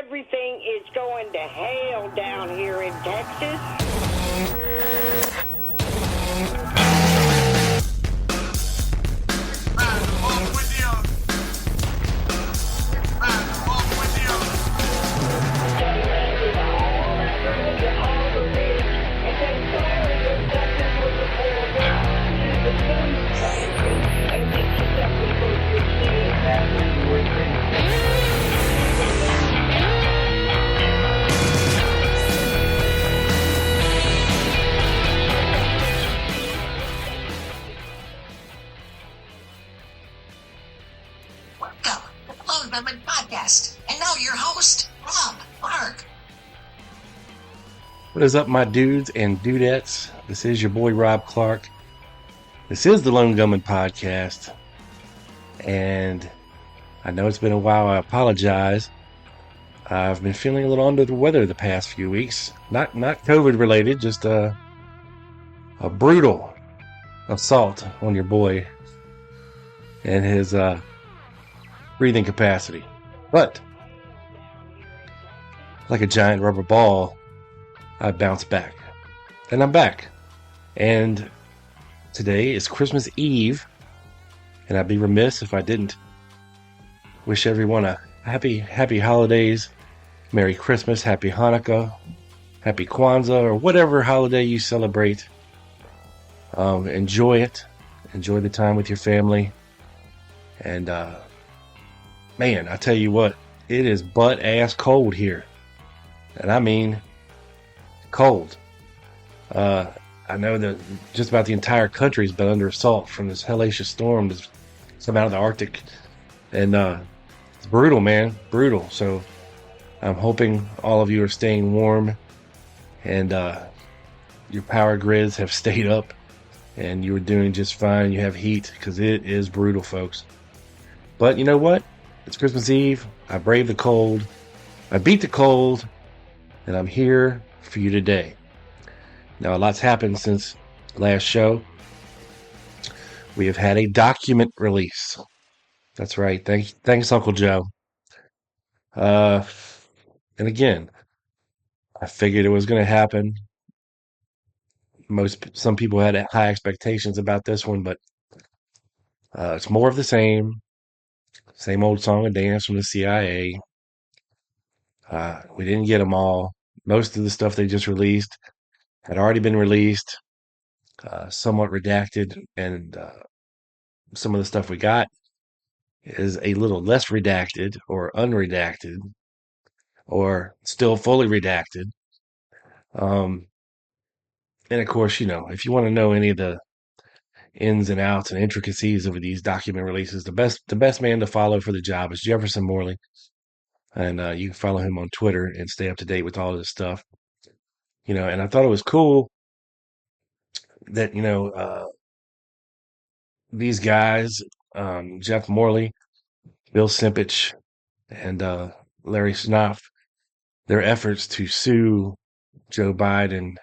everything is going to hell down here in Texas. Podcast. And now your host, Rob Mark. What is up, my dudes and dudettes? This is your boy, Rob Clark. This is the Lone Gunman Podcast. And I know it's been a while. I apologize. I've been feeling a little under the weather the past few weeks. Not COVID related, just a brutal assault on your boy and his breathing capacity. But like a giant rubber ball, I bounced back. And I'm back. And today is Christmas Eve. And I'd be remiss if I didn't wish everyone a happy holidays. Merry Christmas, Happy Hanukkah, Happy Kwanzaa, or whatever holiday you celebrate. Enjoy it. Enjoy the time with your family. And man, I tell you what, it is butt-ass cold here. And I mean cold. I know that just about the entire country's been under assault from this hellacious storm that's come out of the Arctic. And it's brutal, man. Brutal. So I'm hoping all of you are staying warm and your power grids have stayed up and you're doing just fine. You have heat because it is brutal, folks. But you know what? It's Christmas Eve. I braved the cold. I beat the cold. And I'm here for you today. Now, a lot's happened since last show. We have had a document release. That's right. Thanks, Uncle Joe. And again, I figured it was going to happen. Some people had high expectations about this one, but it's more of the same. Same old song and dance from the CIA. We didn't get them all. Most of the stuff they just released had already been released, somewhat redacted, and some of the stuff we got is a little less redacted or unredacted or still fully redacted. And of course, you know, if you want to know any of the ins and outs and intricacies of these document releases, the best man to follow for the job is Jefferson Morley. And you can follow him on Twitter and stay up to date with all of this stuff. You know, and I thought it was cool that, you know, these guys, Jeff Morley, Bill Simpich, and Larry Snoff, their efforts to sue Joe Biden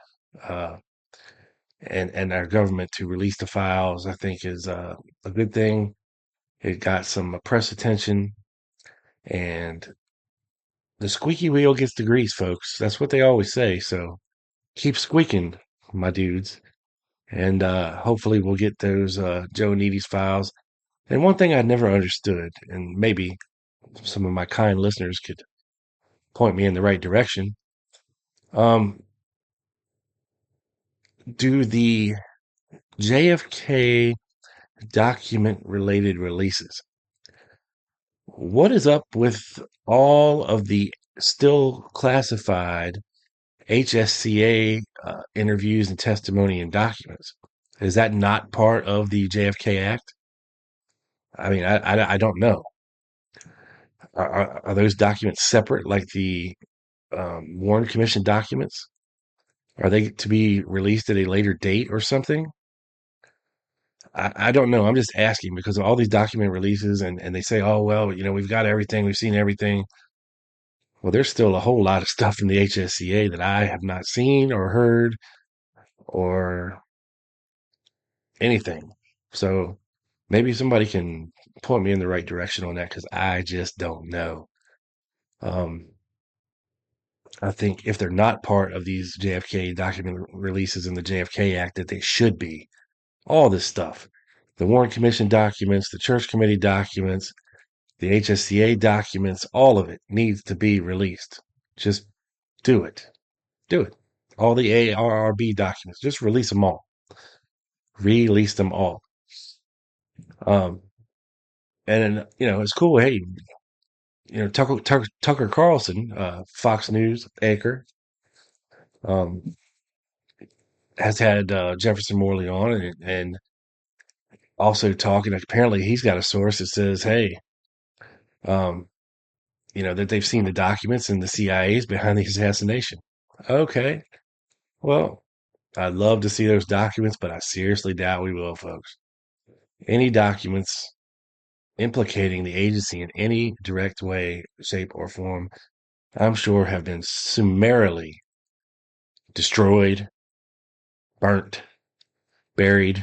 and our government to release the files, I think is a good thing. It got some press attention, and the squeaky wheel gets the grease, folks. That's what they always say. So keep squeaking, my dudes. And hopefully we'll get those Joe Needy's files. And one thing I never understood, and maybe some of my kind listeners could point me in the right direction. Do the JFK document-related releases, what is up with all of the still classified HSCA interviews and testimony and documents? Is that not part of the JFK Act? I mean, I don't know. Are those documents separate, like the Warren Commission documents? Are they to be released at a later date or something? I don't know. I'm just asking because of all these document releases, and they say, oh, well, you know, we've got everything. We've seen everything. Well, there's still a whole lot of stuff from the HSCA that I have not seen or heard or anything. So maybe somebody can point me in the right direction on that because I just don't know. I think if they're not part of these JFK document releases in the JFK Act, that they should be. All this stuff, the Warren Commission documents, the Church Committee documents, the HSCA documents, all of it needs to be released. Just do it. Do it. All the ARRB documents, just release them all. Release them all. Um, and it's cool. Hey, Tucker Carlson, Fox News anchor, um, has had Jefferson Morley on, and also talking. Apparently, he's got a source that says, "Hey, um, that they've seen the documents and the CIA's behind the assassination." Okay, well, I'd love to see those documents, but I seriously doubt we will, folks. Any documents implicating the agency in any direct way, shape, or form, I'm sure have been summarily destroyed, burnt, buried,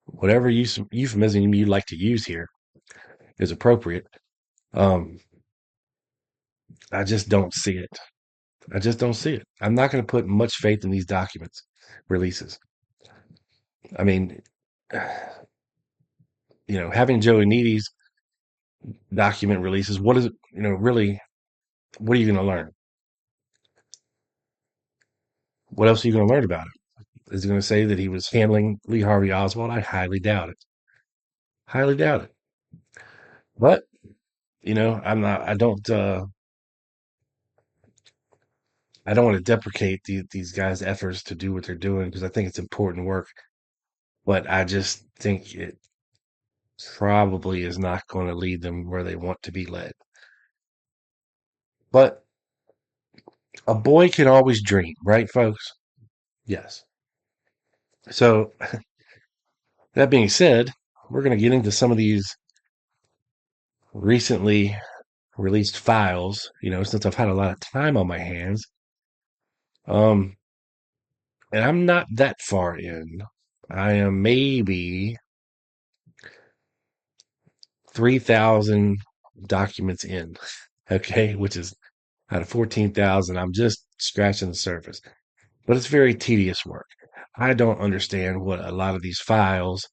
whatever euphemism you like to use here is appropriate. I just don't see it. I just don't see it. I'm not going to put much faith in these documents releases. I mean, having Joe Aniti's document releases, what is it, really, what are you going to learn? What else are you going to learn about it? Is he going to say that he was handling Lee Harvey Oswald? I highly doubt it. Highly doubt it. But, I don't want to deprecate these guys' efforts to do what they're doing because I think it's important work. But I just think it probably is not going to lead them where they want to be led. But a boy can always dream, right, folks? Yes. So, that being said, we're going to get into some of these recently released files, since I've had a lot of time on my hands. And I'm not that far in. I am maybe 3,000 documents in, okay, which is out of 14,000. I'm just scratching the surface, but it's very tedious work. I don't understand what a lot of these files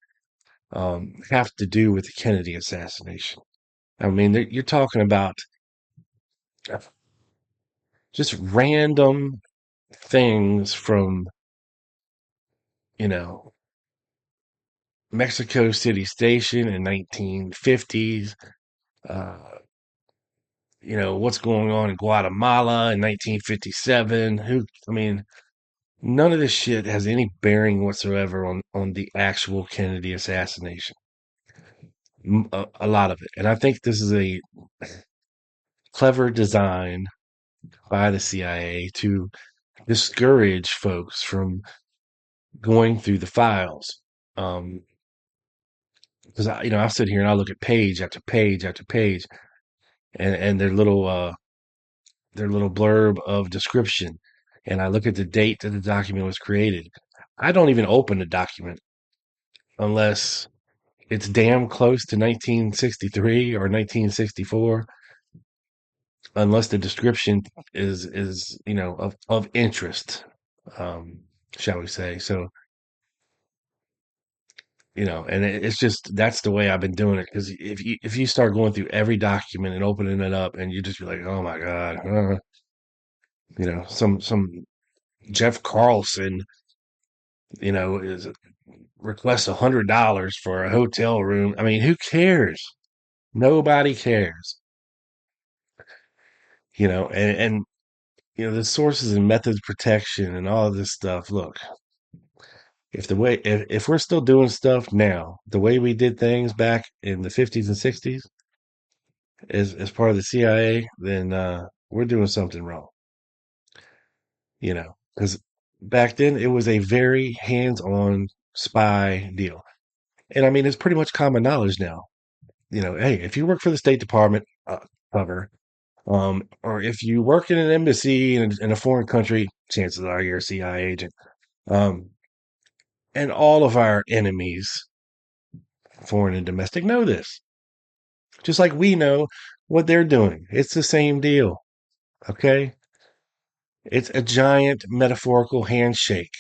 have to do with the Kennedy assassination. I mean, you're talking about just random things from, you know, Mexico City Station in 1950s. Uh, what's going on in Guatemala in 1957. I mean, none of this shit has any bearing whatsoever on the actual Kennedy assassination. A lot of it. And I think this is a clever design by the CIA to discourage folks from going through the files. Because I sit here and I look at page after page after page, and their little blurb of description, and I look at the date that the document was created. I don't even open the document unless it's damn close to 1963 or 1964, unless the description is of interest, um, shall we say. So, and it's just that's the way I've been doing it. Because if you start going through every document and opening it up, and you just be like, oh my god, some Jeff Carlson, is requests $100 for a hotel room. I mean, who cares? Nobody cares. And the sources and methods protection and all of this stuff. Look, if we're still doing stuff now, the way we did things back in the 50s and 60s as part of the CIA, then we're doing something wrong. Because back then it was a very hands-on spy deal. And I mean, it's pretty much common knowledge now. Hey, if you work for the State Department, cover, or if you work in an embassy in a foreign country, chances are you're a CIA agent. And all of our enemies, foreign and domestic, know this. Just like we know what they're doing. It's the same deal. Okay? It's a giant metaphorical handshake.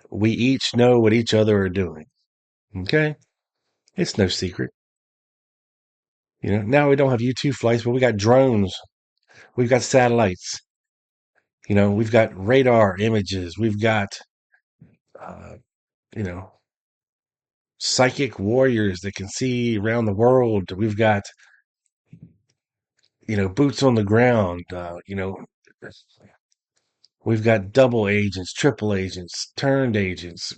We each know what each other are doing. Okay? It's no secret. Now we don't have U-2 flights, but we got drones. We've got satellites. We've got radar images. We've got, uh, you know, psychic warriors that can see around the world. We've got, boots on the ground. We've got double agents, triple agents, turned agents.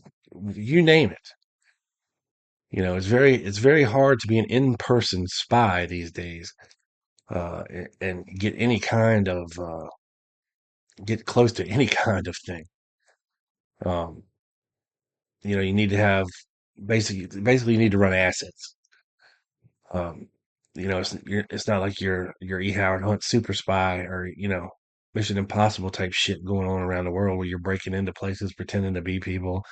You name it. It's very hard to be an in-person spy these days, and get any kind of get close to any kind of thing. Um, you need to have basically you need to run assets. Um, it's not like your E. Howard Hunt super spy or Mission Impossible type shit going on around the world where you're breaking into places pretending to be people,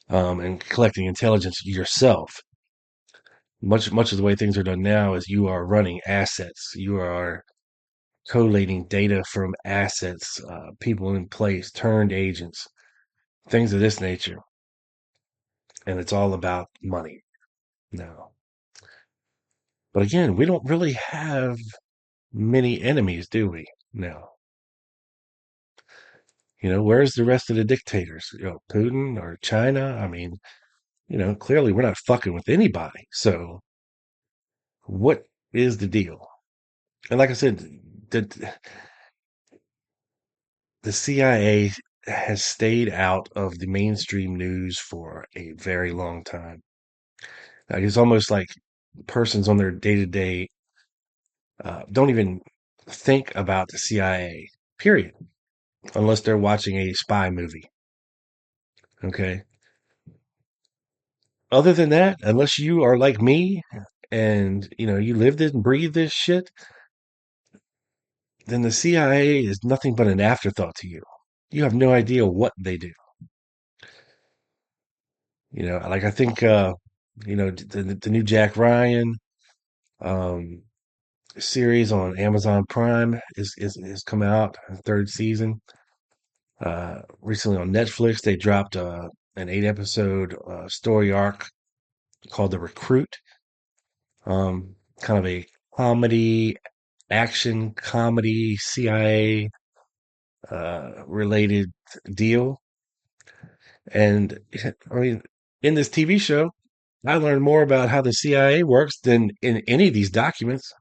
and collecting intelligence yourself. Much of the way things are done now is you are running assets. You are collating data from assets, people in place, turned agents, things of this nature, and it's all about money now. But again, we don't really have many enemies, do we? No. Where's the rest of the dictators? Putin or China? I mean, clearly we're not fucking with anybody. So what is the deal? And like I said, the CIA has stayed out of the mainstream news for a very long time. Like, it's almost like persons on their day to day don't even think about the CIA, period, unless they're watching a spy movie. Okay. Other than that, unless you are like me and you lived it and breathed this shit, then the CIA is nothing but an afterthought to you. You have no idea what they do. Like I think the new Jack Ryan um series on Amazon Prime is come out, third season. Recently on Netflix they dropped an 8 episode story arc called The Recruit. Kind of a comedy, action comedy, CIA related deal. And I mean, in this TV show, I learned more about how the CIA works than in any of these documents.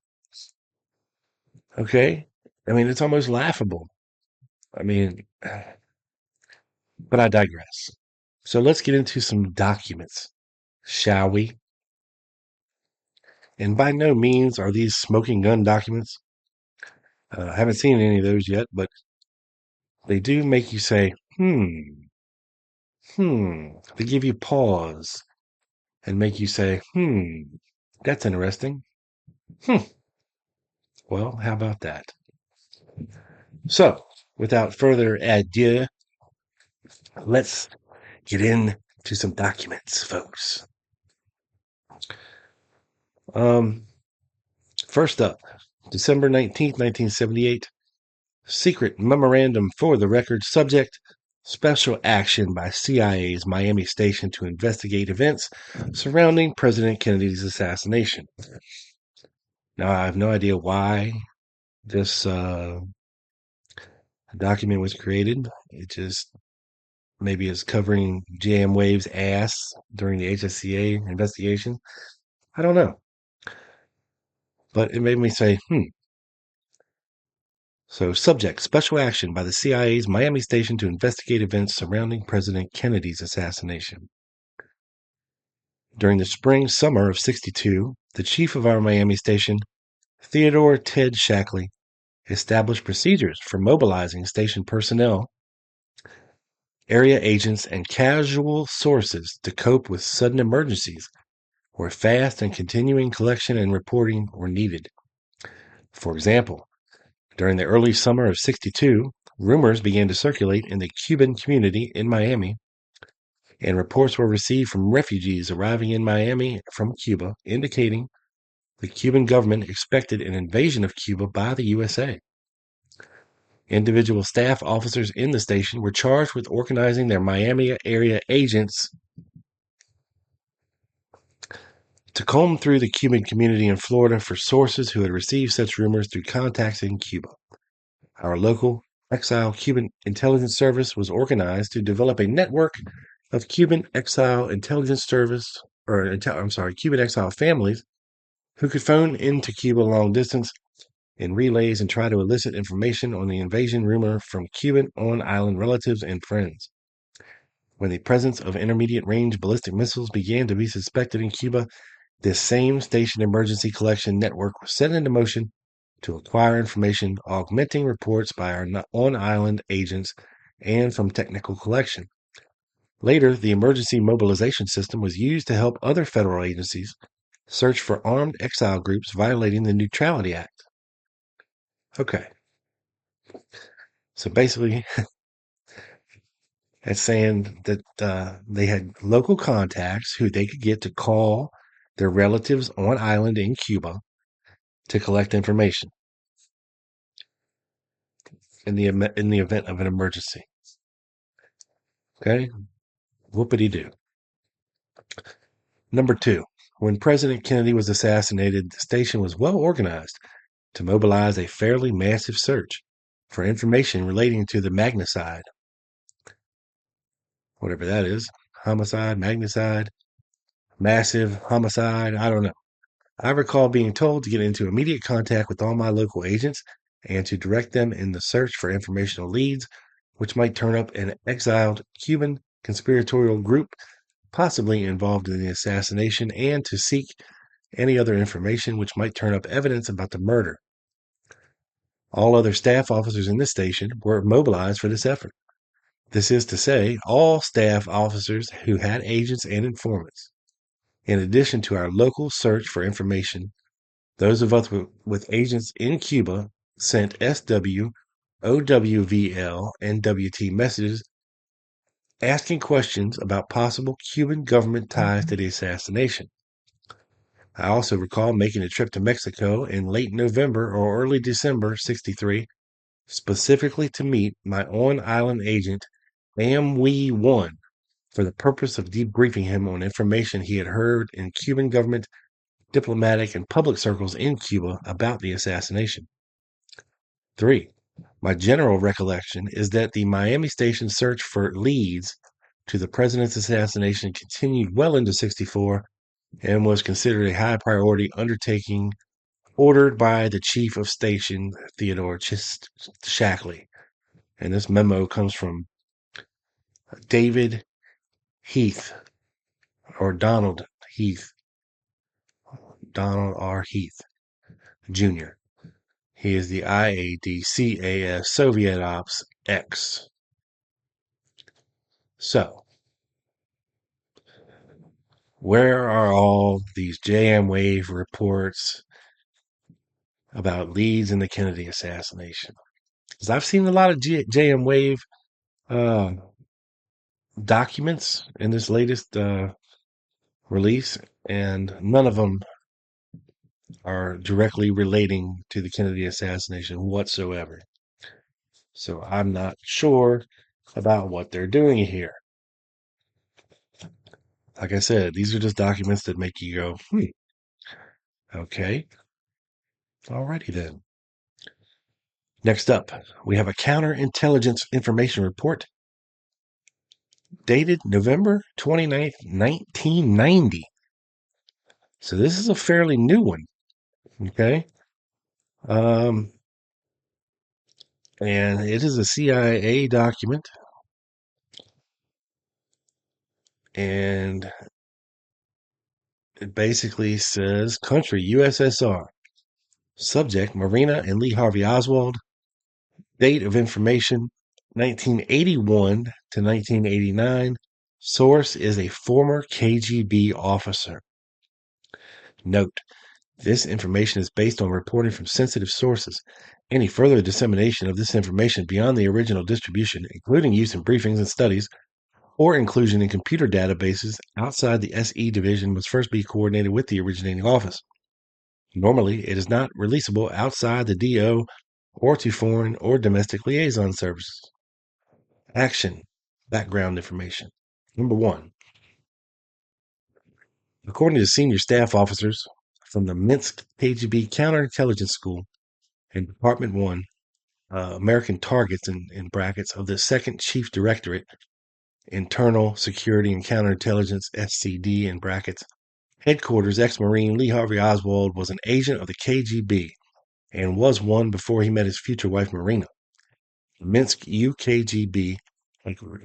Okay. I mean, it's almost laughable. I mean, but I digress. So let's get into some documents, shall we? And by no means are these smoking gun documents. I haven't seen any of those yet, but they do make you say, They give you pause and make you say, that's interesting. Well, how about that? So, without further ado, let's get into some documents, folks. First up, December 19th, 1978, secret memorandum for the record, subject special action by CIA's Miami station to investigate events surrounding President Kennedy's assassination. Now, I have no idea why this document was created. It just maybe is covering JM Wave's ass during the HSCA investigation. I don't know. But it made me say, So, subject, special action by the CIA's Miami station to investigate events surrounding President Kennedy's assassination. During the spring-summer of '62, the chief of our Miami station, Theodore Ted Shackley, established procedures for mobilizing station personnel, area agents, and casual sources to cope with sudden emergencies where fast and continuing collection and reporting were needed. For example, during the early summer of '62, rumors began to circulate in the Cuban community in Miami, and reports were received from refugees arriving in Miami from Cuba, indicating the Cuban government expected an invasion of Cuba by the USA. Individual staff officers in the station were charged with organizing their Miami area agents to comb through the Cuban community in Florida for sources who had received such rumors through contacts in Cuba. Our local exile Cuban intelligence service was organized to develop a network of Cuban exile intelligence service, Cuban exile families who could phone into Cuba long distance in relays and try to elicit information on the invasion rumor from Cuban on-island relatives and friends. When the presence of intermediate-range ballistic missiles began to be suspected in Cuba, this same station emergency collection network was set into motion to acquire information, augmenting reports by our on-island agents and from technical collection. Later, the emergency mobilization system was used to help other federal agencies search for armed exile groups violating the Neutrality Act. Okay. So basically, it's saying that they had local contacts who they could get to call their relatives on island in Cuba to collect information in the event of an emergency. Okay? Whoopity-doo. Number 2. When President Kennedy was assassinated, the station was well organized to mobilize a fairly massive search for information relating to the magnicide. Whatever that is. Homicide, magnicide, massive homicide, I don't know. I recall being told to get into immediate contact with all my local agents and to direct them in the search for informational leads, which might turn up an exiled Cuban conspiratorial group possibly involved in the assassination, and to seek any other information which might turn up evidence about the murder. All other staff officers in the station were mobilized for this effort. This is to say, all staff officers who had agents and informants. In addition to our local search for information, those of us with agents in Cuba sent SW, OWVL, and WT messages asking questions about possible Cuban government ties to the assassination. I also recall making a trip to Mexico in late November or early December '63, specifically to meet my on-island agent, AMWE-1, for the purpose of debriefing him on information he had heard in Cuban government, diplomatic, and public circles in Cuba about the assassination. 3. My general recollection is that the Miami station search for leads to the president's assassination continued well into '64 and was considered a high priority undertaking ordered by the chief of station, Theodore Shackley. And this memo comes from David Heath, or Donald R. Heath, Jr. He is the IADCAS Soviet Ops X. So, where are all these JM Wave reports about leads in the Kennedy assassination? Because I've seen a lot of JM Wave documents in this latest release, and none of them are directly relating to the Kennedy assassination whatsoever. So I'm not sure about what they're doing here. Like I said, these are just documents that make you go, okay. Alrighty then. Next up, we have a counterintelligence information report dated November 29th, 1990. So this is a fairly new one. Okay. And it is a CIA document. And it basically says country USSR. Subject Marina and Lee Harvey Oswald. Date of information 1981 to 1989. Source is a former KGB officer. Note, this information is based on reporting from sensitive sources. Any further dissemination of this information beyond the original distribution, including use in briefings and studies, or inclusion in computer databases outside the SE division, must first be coordinated with the originating office. Normally, it is not releasable outside the DO or to foreign or domestic liaison services. Action. Background information. Number 1. According to senior staff officers from the Minsk KGB Counterintelligence School and Department 1, American targets in brackets of the Second Chief Directorate, Internal Security and Counterintelligence, SCD in brackets, Headquarters ex-Marine Lee Harvey Oswald was an agent of the KGB and was one before he met his future wife Marina. The Minsk UKGB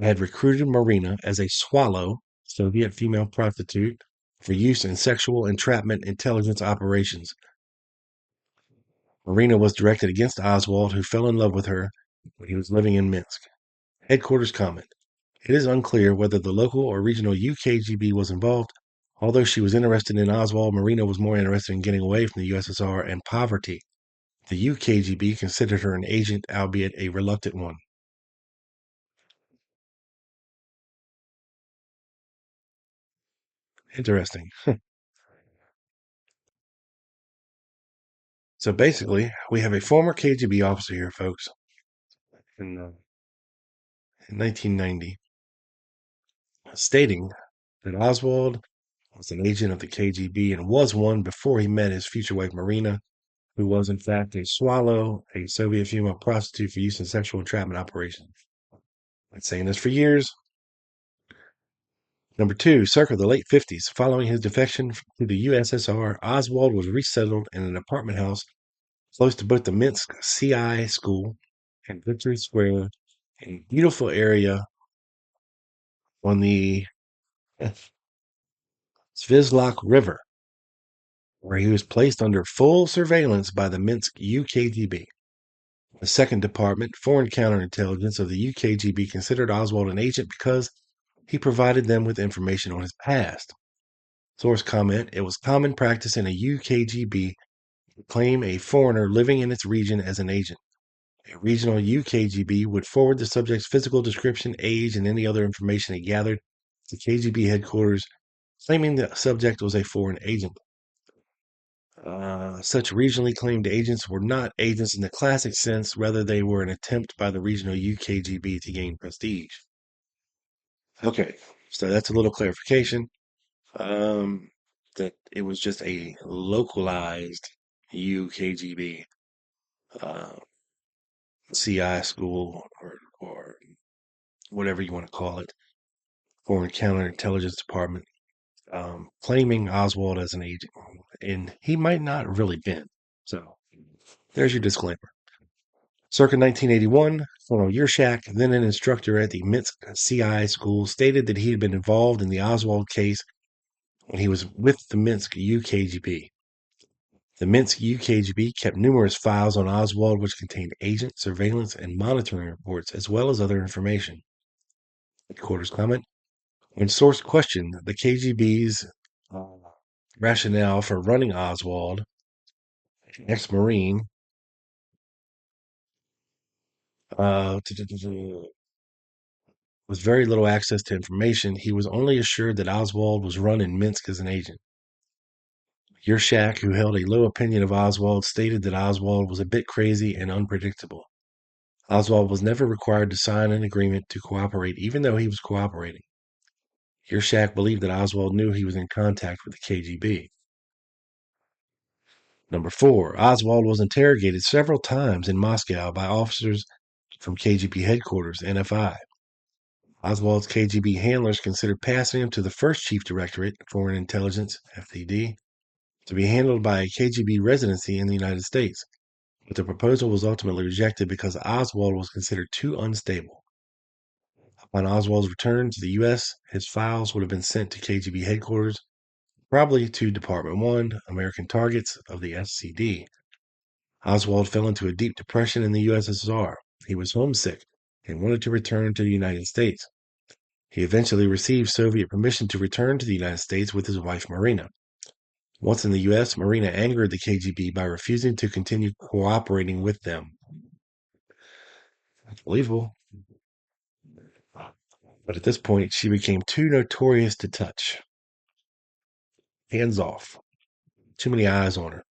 had recruited Marina as a swallow, Soviet female prostitute, for use in sexual entrapment intelligence operations. Marina was directed against Oswald, who fell in love with her when he was living in Minsk. Headquarters comment. It is unclear whether the local or regional UKGB was involved. Although she was interested in Oswald, Marina was more interested in getting away from the USSR and poverty. The UKGB considered her an agent, albeit a reluctant one. Interesting. So basically, we have a former KGB officer here, folks, in 1990, stating that Oswald was an agent of the KGB and was one before he met his future wife Marina, who was in fact a swallow, a Soviet female prostitute for use in sexual entrapment operations. Been saying this for years. Number 2, circa the late 50s, following his defection to the USSR, Oswald was resettled in an apartment house close to both the Minsk CI school and Victory Square, a beautiful area on the Svizlok River, where he was placed under full surveillance by the Minsk UKGB. The Second Department, Foreign Counterintelligence of the UKGB, considered Oswald an agent because he provided them with information on his past. Source comment, it was common practice in a UKGB to claim a foreigner living in its region as an agent. A regional UKGB would forward the subject's physical description, age, and any other information it gathered to KGB headquarters, claiming the subject was a foreign agent. Such regionally claimed agents were not agents in the classic sense, rather they were an attempt by the regional UKGB to gain prestige. Okay, so that's a little clarification. That it was just a localized UKGB CI school or whatever you want to call it, Foreign Counterintelligence Department, claiming Oswald as an agent, and he might not have really been. So there's your disclaimer. Circa 1981, Colonel Yershak, then an instructor at the Minsk CI school, stated that he had been involved in the Oswald case when he was with the Minsk UKGB. The Minsk UKGB kept numerous files on Oswald which contained agent, surveillance, and monitoring reports, as well as other information. Headquarters comment. When source questioned the KGB's rationale for running Oswald, ex-Marine, with very little access to information, he was only assured that Oswald was run in Minsk as an agent. Yershak, who held a low opinion of Oswald, stated that Oswald was a bit crazy and unpredictable. Oswald was never required to sign an agreement to cooperate, even though he was cooperating. Yershak believed that Oswald knew he was in contact with the KGB. Number 4, Oswald was interrogated several times in Moscow by officers from KGB headquarters, NFI. Oswald's KGB handlers considered passing him to the First Chief Directorate, Foreign Intelligence, FDD, to be handled by a KGB residency in the United States, but the proposal was ultimately rejected because Oswald was considered too unstable. Upon Oswald's return to the U.S., his files would have been sent to KGB headquarters, probably to Department 1, American targets of the SCD. Oswald fell into a deep depression in the USSR. He was homesick and wanted to return to the United States. He eventually received Soviet permission to return to the United States with his wife Marina. Once in the U.S., Marina angered the KGB by refusing to continue cooperating with them. That's believable. But at this point, she became too notorious to touch. Hands off. Too many eyes on her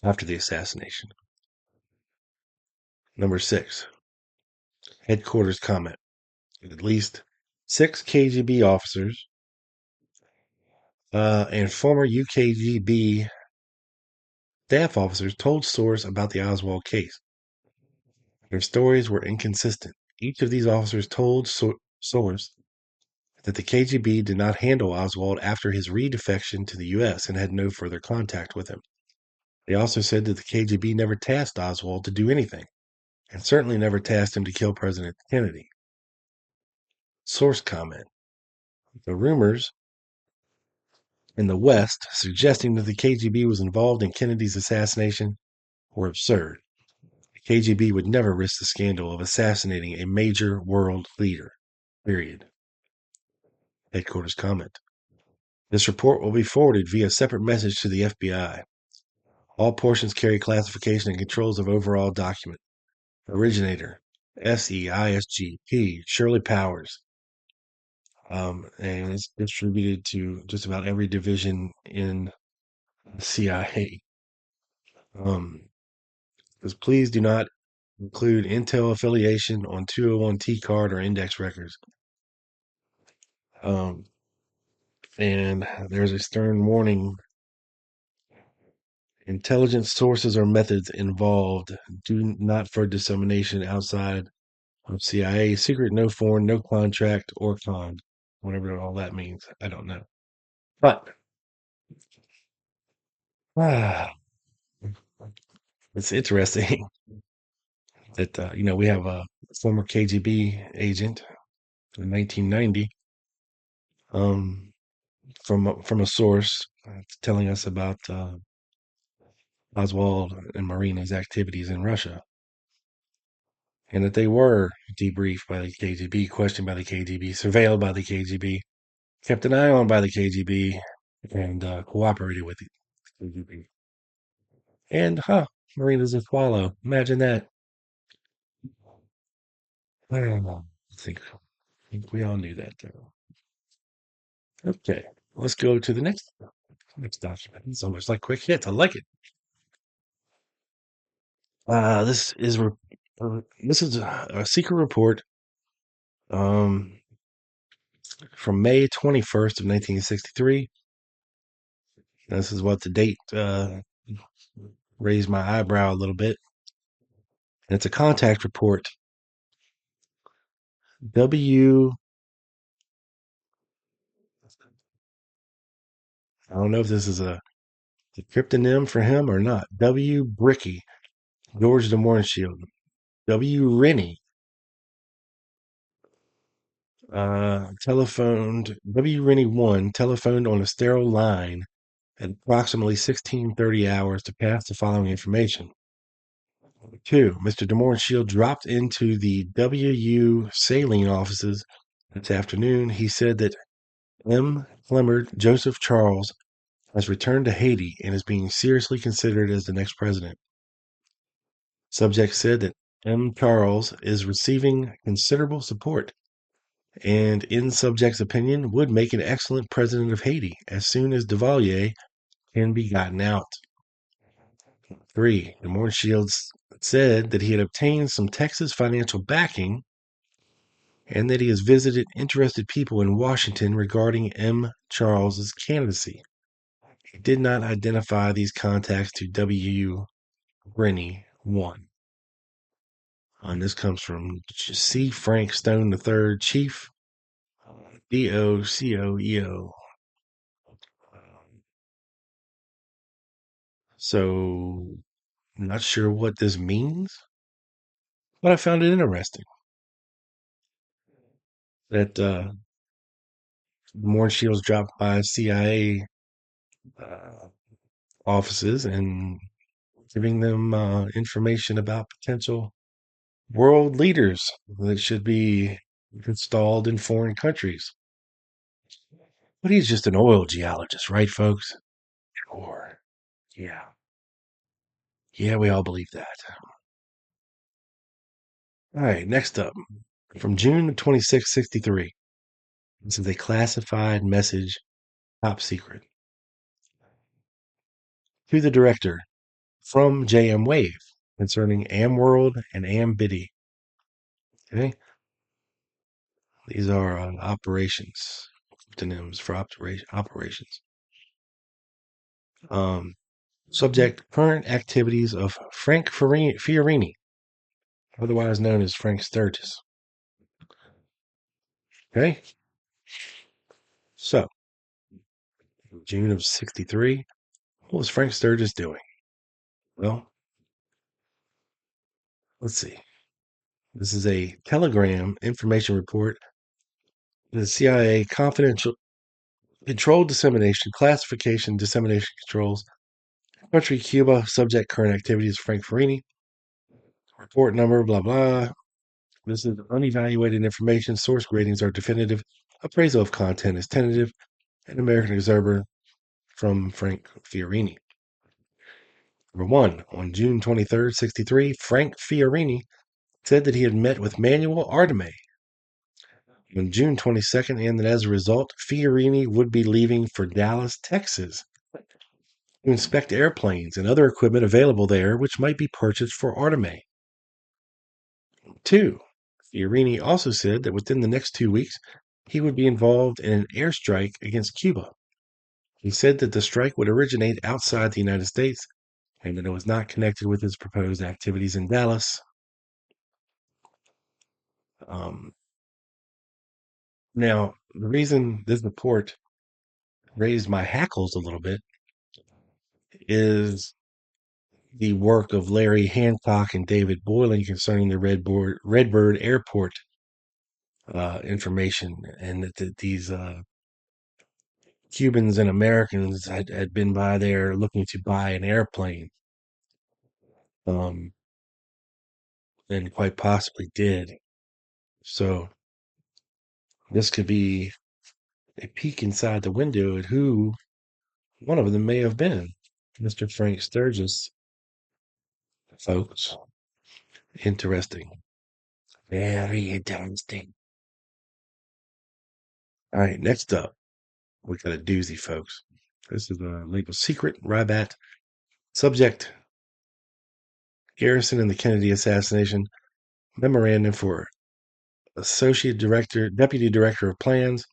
after the assassination. Number 6, headquarters comment. At least 6 KGB officers and former UKGB staff officers told sources about the Oswald case. Their stories were inconsistent. Each of these officers told source that the KGB did not handle Oswald after his redefection to the U.S. and had no further contact with him. They also said that the KGB never tasked Oswald to do anything, and certainly never tasked him to kill President Kennedy. Source comment. The rumors in the West suggesting that the KGB was involved in Kennedy's assassination were absurd. The KGB would never risk the scandal of assassinating a major world leader. Period. Headquarters comment. This report will be forwarded via separate message to the FBI. All portions carry classification and controls of overall document. Originator, SEISGP, Shirley Powers. And it's distributed to just about every division in the CIA. Please do not include Intel affiliation on 201T card or index records. And there's a stern warning. Intelligence sources or methods involved do not for dissemination outside of CIA. Secret, no foreign, no contract, or con. Whatever all that means. I don't know. But it's interesting that, we have a former KGB agent in 1990 from a source telling us about Oswald and Marina's activities in Russia, and that they were debriefed by the KGB, questioned by the KGB, surveilled by the KGB, kept an eye on by the KGB, and cooperated with the KGB. And, Marina's a swallow. Imagine that. I don't know. I think we all knew that, though. Okay, let's go to the next document. It's almost like quick hits. I like it. This is a secret report from May 21st of 1963. This is what the date raised my eyebrow a little bit. And it's a contact report. I don't know if this is a cryptonym for him or not. W. Bricky, George de Mornshield. W. Rennie, W. Rennie 1 telephoned on a sterile line at approximately 16:30 hours to pass the following information. 2. Mr. de Mornshield dropped into the WU Saline offices this afternoon. He said that M. Clement Joseph Charles has returned to Haiti and is being seriously considered as the next president. Subject said that M. Charles is receiving considerable support and, in subject's opinion, would make an excellent president of Haiti as soon as Duvalier can be gotten out. 3. De Mornshield said that he had obtained some Texas financial backing and that he has visited interested people in Washington regarding M. Charles's candidacy. He did not identify these contacts to W. Rennie 1. And this comes from C. Frank Stone III, Chief, DOCOEO. So, I'm not sure what this means, but I found it interesting that Mornshields dropped by CIA offices and giving them information about potential world leaders that should be installed in foreign countries. But he's just an oil geologist, right, folks? Sure. Yeah. Yeah, we all believe that. All right, next up. From June of 2663. This is a classified message, top secret. To the director, from JM Wave. concerning AmWorld and AmBiddy. Okay? These are operations, synonyms for operations. Subject, current activities of Frank Fiorini, otherwise known as Frank Sturgis. Okay? So, June of 63, what was Frank Sturgis doing? Well, let's see. This is a Telegram information report. The CIA confidential controlled dissemination, classification, dissemination controls. Country, Cuba. Subject, current activities, Frank Fiorini. Report number, blah, blah. This is unevaluated information. Source gradings are definitive. Appraisal of content is tentative. An American Observer from Frank Fiorini. Number 1, on June 23rd, 63, Frank Fiorini said that he had met with Manuel Ardeme on June 22nd, and that as a result, Fiorini would be leaving for Dallas, Texas to inspect airplanes and other equipment available there which might be purchased for Ardeme. 2, Fiorini also said that within the next 2 weeks, he would be involved in an airstrike against Cuba. He said that the strike would originate outside the United States and that it was not connected with his proposed activities in Dallas. Now, the reason this report raised my hackles a little bit is the work of Larry Hancock and David Boylan concerning the Redbird Airport information, and that these Cubans and Americans had been by there looking to buy an airplane, and quite possibly did. So this could be a peek inside the window at who one of them may have been. Mr. Frank Sturgis, folks. Interesting. Very interesting. All right, next up, we got a doozy, folks. This is a label Secret Rybat. Subject, Garrison and the Kennedy assassination. Memorandum for Associate Director, Deputy Director of Plans,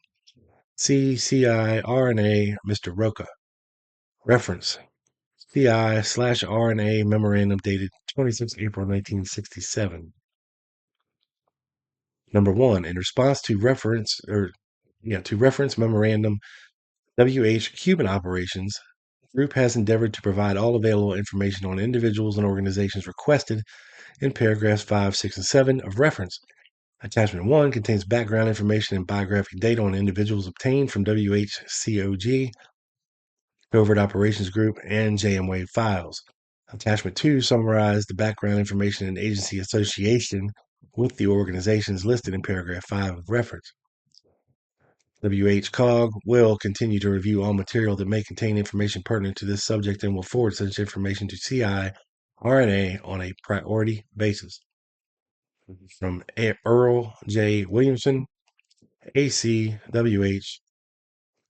CCI RNA, Mr. Roca. Reference, CI/RNA memorandum dated 26 April 1967. Number 1, in response to reference memorandum WH Cuban operations, the group has endeavored to provide all available information on individuals and organizations requested in paragraphs 5, 6, and 7 of reference. Attachment 1 contains background information and biographic data on individuals obtained from WHCOG, Covert Operations Group, and JMWave files. Attachment 2 summarizes the background information and agency association with the organizations listed in paragraph 5 of reference. WHCOG will continue to review all material that may contain information pertinent to this subject and will forward such information to CI RNA on a priority basis. From Earl J. Williamson, ACWH,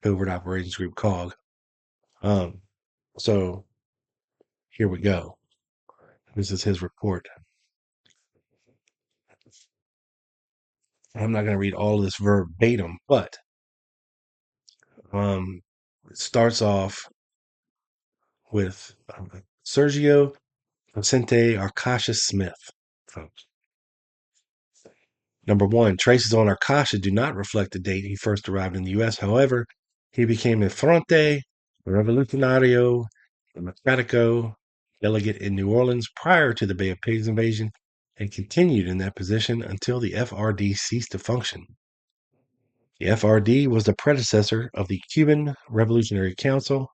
Covert Operations Group, COG. So here we go. This is his report. I'm not going to read all of this verbatim, but it starts off with Sergio Vicente Arcasha Smith, folks. Number 1, traces on Arcasha do not reflect the date he first arrived in the U.S. However, he became a Fronte Revolucionario Democrático delegate in New Orleans prior to the Bay of Pigs invasion and continued in that position until the FRD ceased to function. The FRD was the predecessor of the Cuban Revolutionary Council,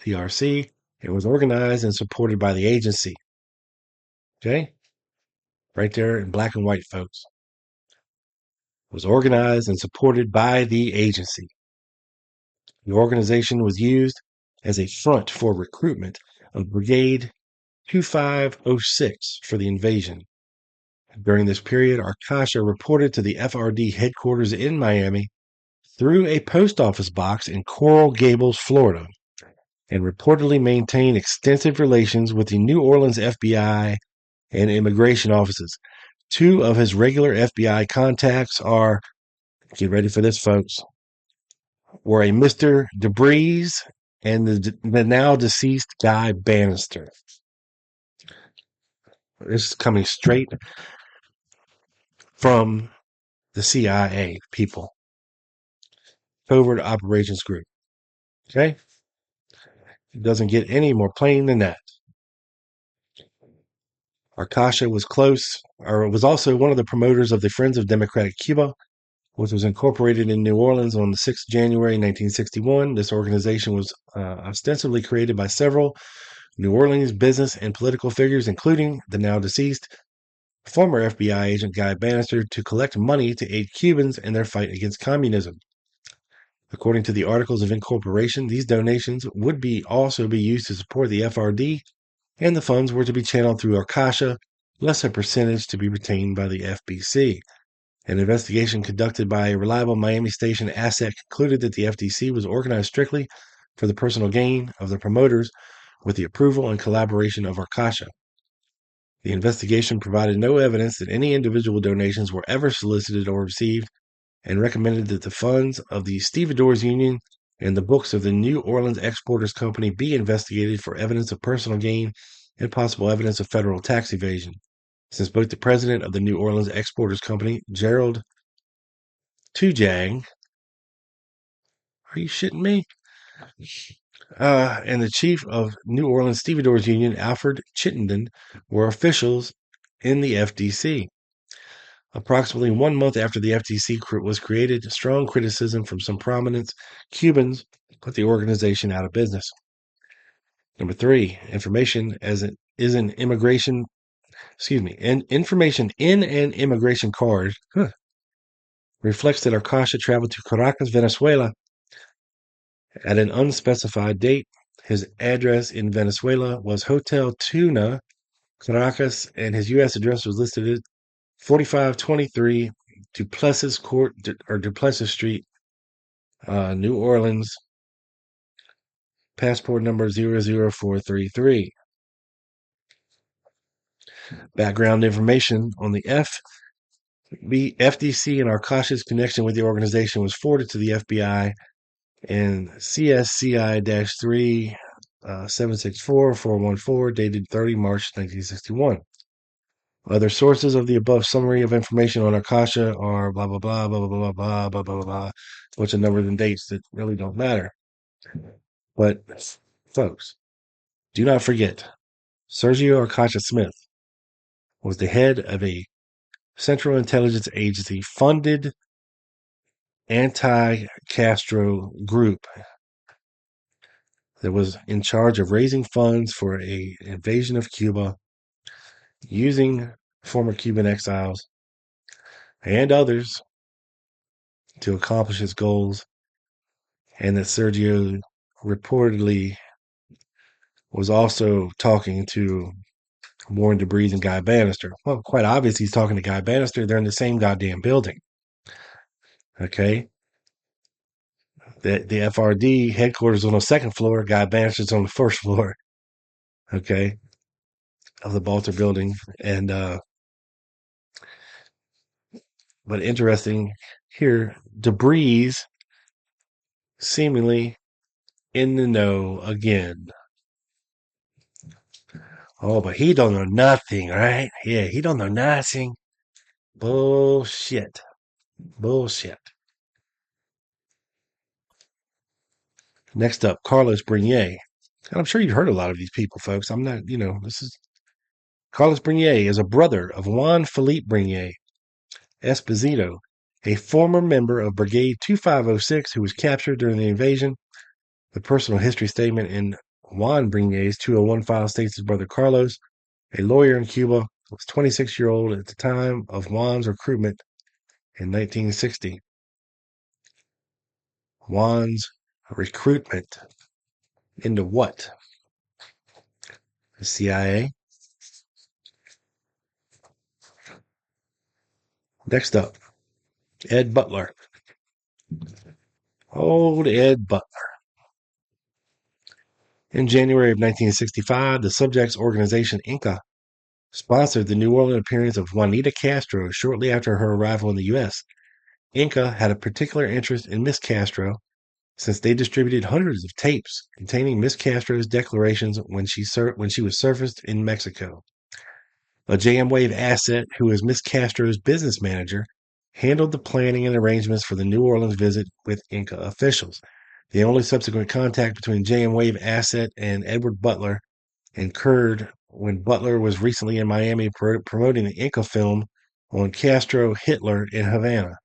CRC. It was organized and supported by the agency. Okay? Right there in black and white, folks. Was organized and supported by the agency. The organization was used as a front for recruitment of Brigade 2506 for the invasion. During this period, Arcasha reported to the FRD headquarters in Miami through a post office box in Coral Gables, Florida, and reportedly maintained extensive relations with the New Orleans FBI and immigration offices. Two of his regular FBI contacts are, get ready for this, folks, were a Mr. Debris and the now deceased Guy Bannister. This is coming straight from the CIA people. Covert Operations Group. Okay? It doesn't get any more plain than that. Arcacha was also one of the promoters of the Friends of Democratic Cuba, which was incorporated in New Orleans on the 6th of January, 1961. This organization was ostensibly created by several New Orleans business and political figures, including the now deceased former FBI agent Guy Bannister, to collect money to aid Cubans in their fight against communism. According to the Articles of Incorporation, these donations would also be used to support the FRD, and the funds were to be channeled through Arcacha, less a percentage to be retained by the FBC. An investigation conducted by a reliable Miami station asset concluded that the FDC was organized strictly for the personal gain of the promoters with the approval and collaboration of Arcacha. The investigation provided no evidence that any individual donations were ever solicited or received, and recommended that the funds of the Stevedores Union and the books of the New Orleans Exporters Company be investigated for evidence of personal gain and possible evidence of federal tax evasion, since both the president of the New Orleans Exporters Company, Gerald Tujang, are you shitting me? And the chief of New Orleans Stevedores Union, Alfred Chittenden, were officials in the FDC. Approximately 1 month after the FTC was created, strong criticism from some prominent Cubans put the organization out of business. Number 3, information in an immigration card reflects that Arcacha traveled to Caracas, Venezuela at an unspecified date. His address in Venezuela was Hotel Tuna, Caracas, and his U.S. address was listed as 4523 Duplessis Street, New Orleans, passport number 00433. Background information on the FDC and Arcacha's connection with the organization was forwarded to the FBI and CSCI-3 764-414 dated 30 March 1961. Other sources of the above summary of information on Arcacha are blah, blah, blah, blah, blah, blah, blah, blah, blah, blah, a bunch of numbers and dates that really don't matter. But, folks, do not forget, Sergio Arcacha Smith was the head of a Central Intelligence Agency funded anti-Castro group that was in charge of raising funds for an invasion of Cuba, using former Cuban exiles and others to accomplish its goals, and that Sergio reportedly was also talking to Warren Debris and Guy Bannister. Well, quite obvious he's talking to Guy Bannister. They're in the same goddamn building. Okay? The FRD headquarters on the second floor, Guy Bannister's on the first floor. Okay? Of the Balter building. And but interesting here, Debris seemingly in the know again. Oh, but he don't know nothing, right? Yeah, he don't know nothing. Bullshit. Next up, Carlos Bernier. And I'm sure you've heard a lot of these people, folks. I'm not, this is Carlos Bernier is a brother of Juan Philippe Bernier Esposito, a former member of Brigade 2506 who was captured during the invasion. The personal history statement in Juan Bernier's 201 file states his brother Carlos, a lawyer in Cuba, was 26-year-old at the time of Juan's recruitment in 1960. Juan's recruitment into what? The CIA? Next up, Ed Butler. Old Ed Butler. In January of 1965, the subject's organization, Inca, sponsored the New Orleans appearance of Juanita Castro shortly after her arrival in the U.S. Inca had a particular interest in Miss Castro since they distributed hundreds of tapes containing Miss Castro's declarations when she was surfaced in Mexico. A JM Wave asset, who was Miss Castro's business manager, handled the planning and arrangements for the New Orleans visit with Inca officials. The only subsequent contact between JM Wave asset and Edward Butler occurred when Butler was recently in Miami promoting the Inca film on Castro Hitler in Havana.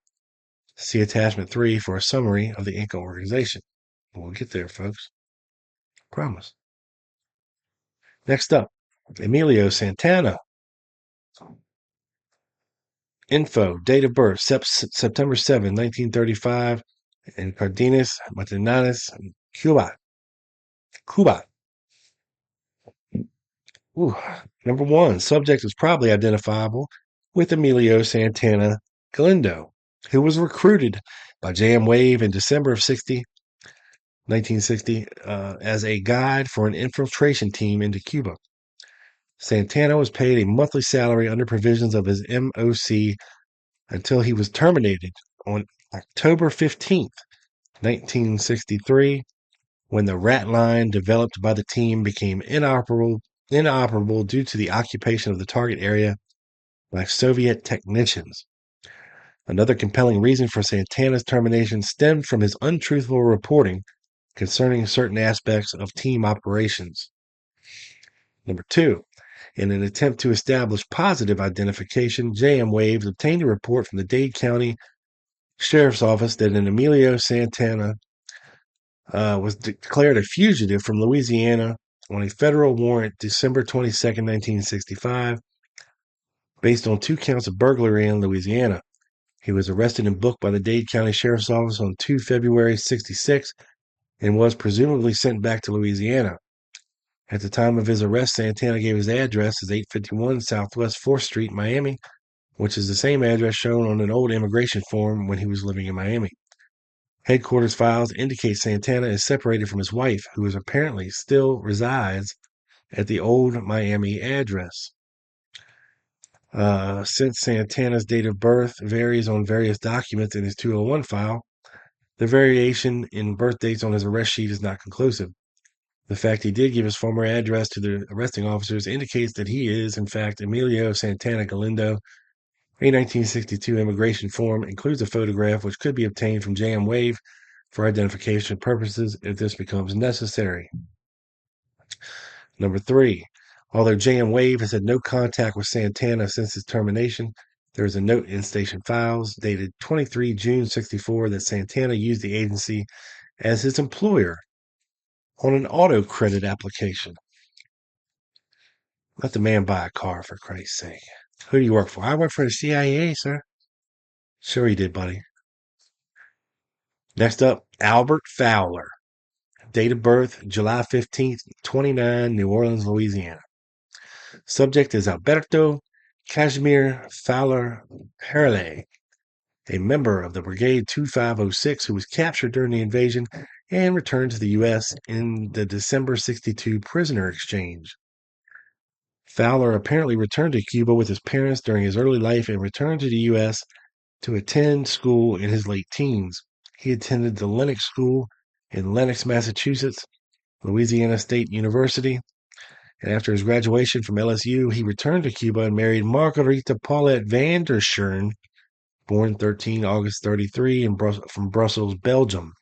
See attachment 3 for a summary of the Inca organization. We'll get there, folks. Promise. Next up, Emilio Santana. Info, date of birth, September 7, 1935, in Cardenas, Matenanes, Cuba. Ooh. Number 1, subject is probably identifiable with Emilio Santana Galindo, who was recruited by JM Wave in December of 1960, as a guide for an infiltration team into Cuba. Santana was paid a monthly salary under provisions of his MOC until he was terminated on October 15th, 1963, when the rat line developed by the team became inoperable due to the occupation of the target area by Soviet technicians. Another compelling reason for Santana's termination stemmed from his untruthful reporting concerning certain aspects of team operations. Number 2, in an attempt to establish positive identification, JM Waves obtained a report from the Dade County Sheriff's Office that an Emilio Santana was declared a fugitive from Louisiana on a federal warrant December 22nd, 1965, based on 2 counts of burglary in Louisiana. He was arrested and booked by the Dade County Sheriff's Office on 2 February 66 and was presumably sent back to Louisiana. At the time of his arrest, Santana gave his address as 851 Southwest 4th Street, Miami, which is the same address shown on an old immigration form when he was living in Miami. Headquarters files indicate Santana is separated from his wife, who apparently still resides at the old Miami address. Since Santana's date of birth varies on various documents in his 201 file, the variation in birth dates on his arrest sheet is not conclusive. The fact he did give his former address to the arresting officers indicates that he is, in fact, Emilio Santana Galindo. A 1962 immigration form includes a photograph which could be obtained from JM Wave for identification purposes if this becomes necessary. Number 3, although JM Wave has had no contact with Santana since his termination, there is a note in station files dated 23 June 64 that Santana used the agency as his employer on an auto credit application. Let the man buy a car, for Christ's sake. Who do you work for? I work for the CIA, sir. Sure you did, buddy. Next up, Albert Fowler. Date of birth, July 15th, 29, New Orleans, Louisiana. Subject is Alberto Casimir Fowler Perle, a member of the Brigade 2506 who was captured during the invasion and returned to the U.S. in the December 62 prisoner exchange. Fowler apparently returned to Cuba with his parents during his early life and returned to the U.S. to attend school in his late teens. He attended the Lenox School in Lenox, Massachusetts, Louisiana State University, and after his graduation from LSU, he returned to Cuba and married Margarita Paulette van der Schoen, born 13 August 33 from Brussels, Belgium.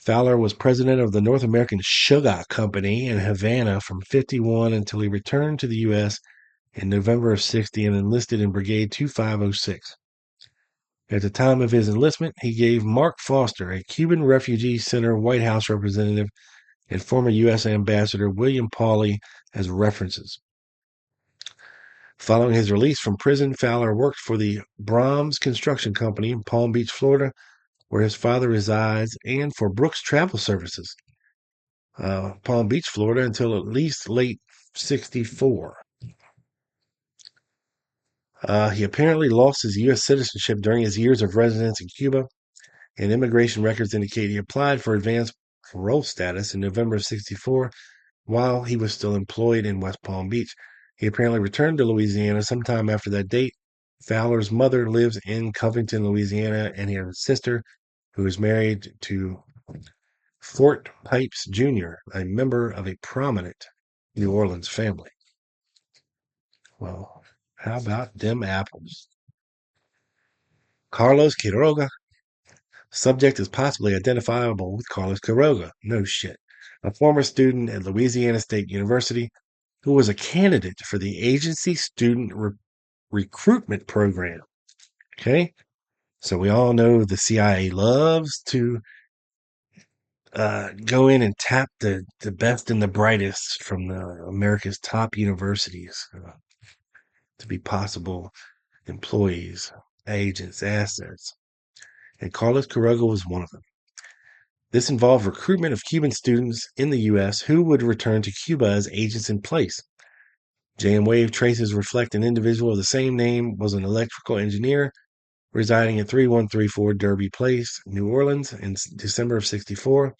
Fowler was president of the North American Sugar Company in Havana from 51 until he returned to the U.S. in November of 60 and enlisted in Brigade 2506. At the time of his enlistment, he gave Mark Foster, a Cuban Refugee Center White House representative, and former U.S. Ambassador William Pauley as references. Following his release from prison, Fowler worked for the Brahms Construction Company in Palm Beach, Florida, where his father resides, and for Brooks Travel Services, Palm Beach, Florida, until at least late 64. He apparently lost his U.S. citizenship during his years of residence in Cuba, and immigration records indicate he applied for advanced parole status in November of 64 while he was still employed in West Palm Beach. He apparently returned to Louisiana sometime after that date. Fowler's mother lives in Covington, Louisiana, and he has a sister who is married to Fort Pipes Jr., a member of a prominent New Orleans family. Well, how about them apples? Carlos Quiroga. Subject is possibly identifiable with Carlos Quiroga. No shit. A former student at Louisiana State University who was a candidate for the agency student recruitment program. Okay. So we all know the CIA loves to go in and tap the best and the brightest from America's top universities to be possible employees, agents, assets. And Carlos Quiroga was one of them. This involved recruitment of Cuban students in the U.S. who would return to Cuba as agents in place. JM Wave traces reflect an individual of the same name was an electrical engineer residing at 3134 Derby Place, New Orleans, in December of 64.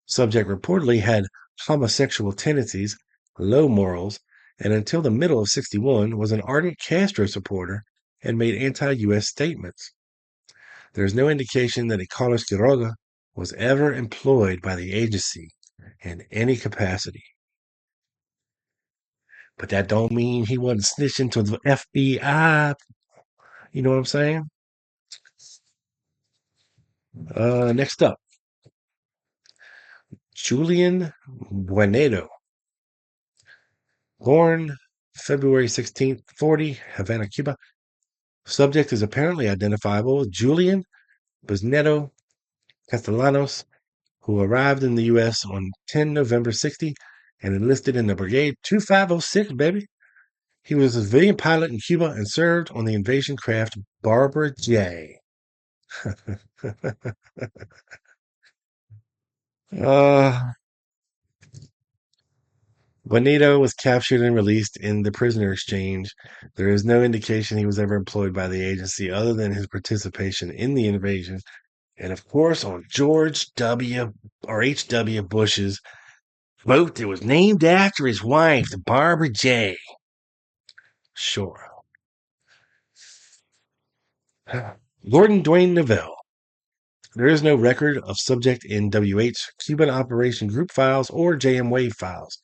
Subject reportedly had homosexual tendencies, low morals, and until the middle of 61 was an ardent Castro supporter and made anti-U.S. statements. There is no indication that Carlos Quiroga was ever employed by the agency in any capacity. But that don't mean he wasn't snitching to the FBI. You know what I'm saying? Next up, Julian Buenedo. Born February 16th, 40, Havana, Cuba. Subject is apparently identifiable Julian Buenedo Castellanos, who arrived in the U.S. on 10 November 60 and enlisted in the Brigade 2506, baby. He was a civilian pilot in Cuba and served on the invasion craft Barbara J. Juanita was captured and released in the prisoner exchange. There is no indication he was ever employed by the agency other than his participation in the invasion. And of course, on George W. or H.W. Bush's boat that was named after his wife, Barbara J. Sure. Gordon Dwayne Neville. There is no record of subject in WH Cuban Operation Group files or JM Wave files.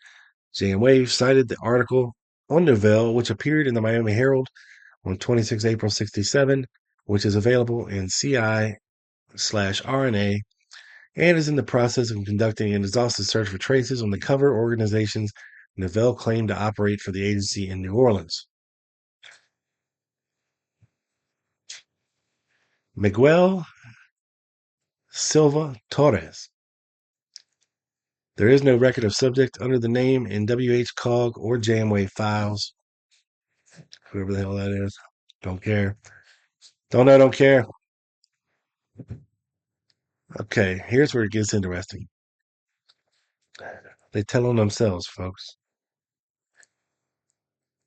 JM Wave cited the article on Neville, which appeared in the Miami Herald on 26 April 67, which is available in CI/RNA and is in the process of conducting an exhaustive search for traces on the cover organizations Neville claimed to operate for the agency in New Orleans. Miguel Silva Torres. There is no record of subject under the name in WH-COG or JMWave files. Whoever the hell that is. Don't care. Don't know, don't care. Okay, here's where it gets interesting. They tell on themselves, folks.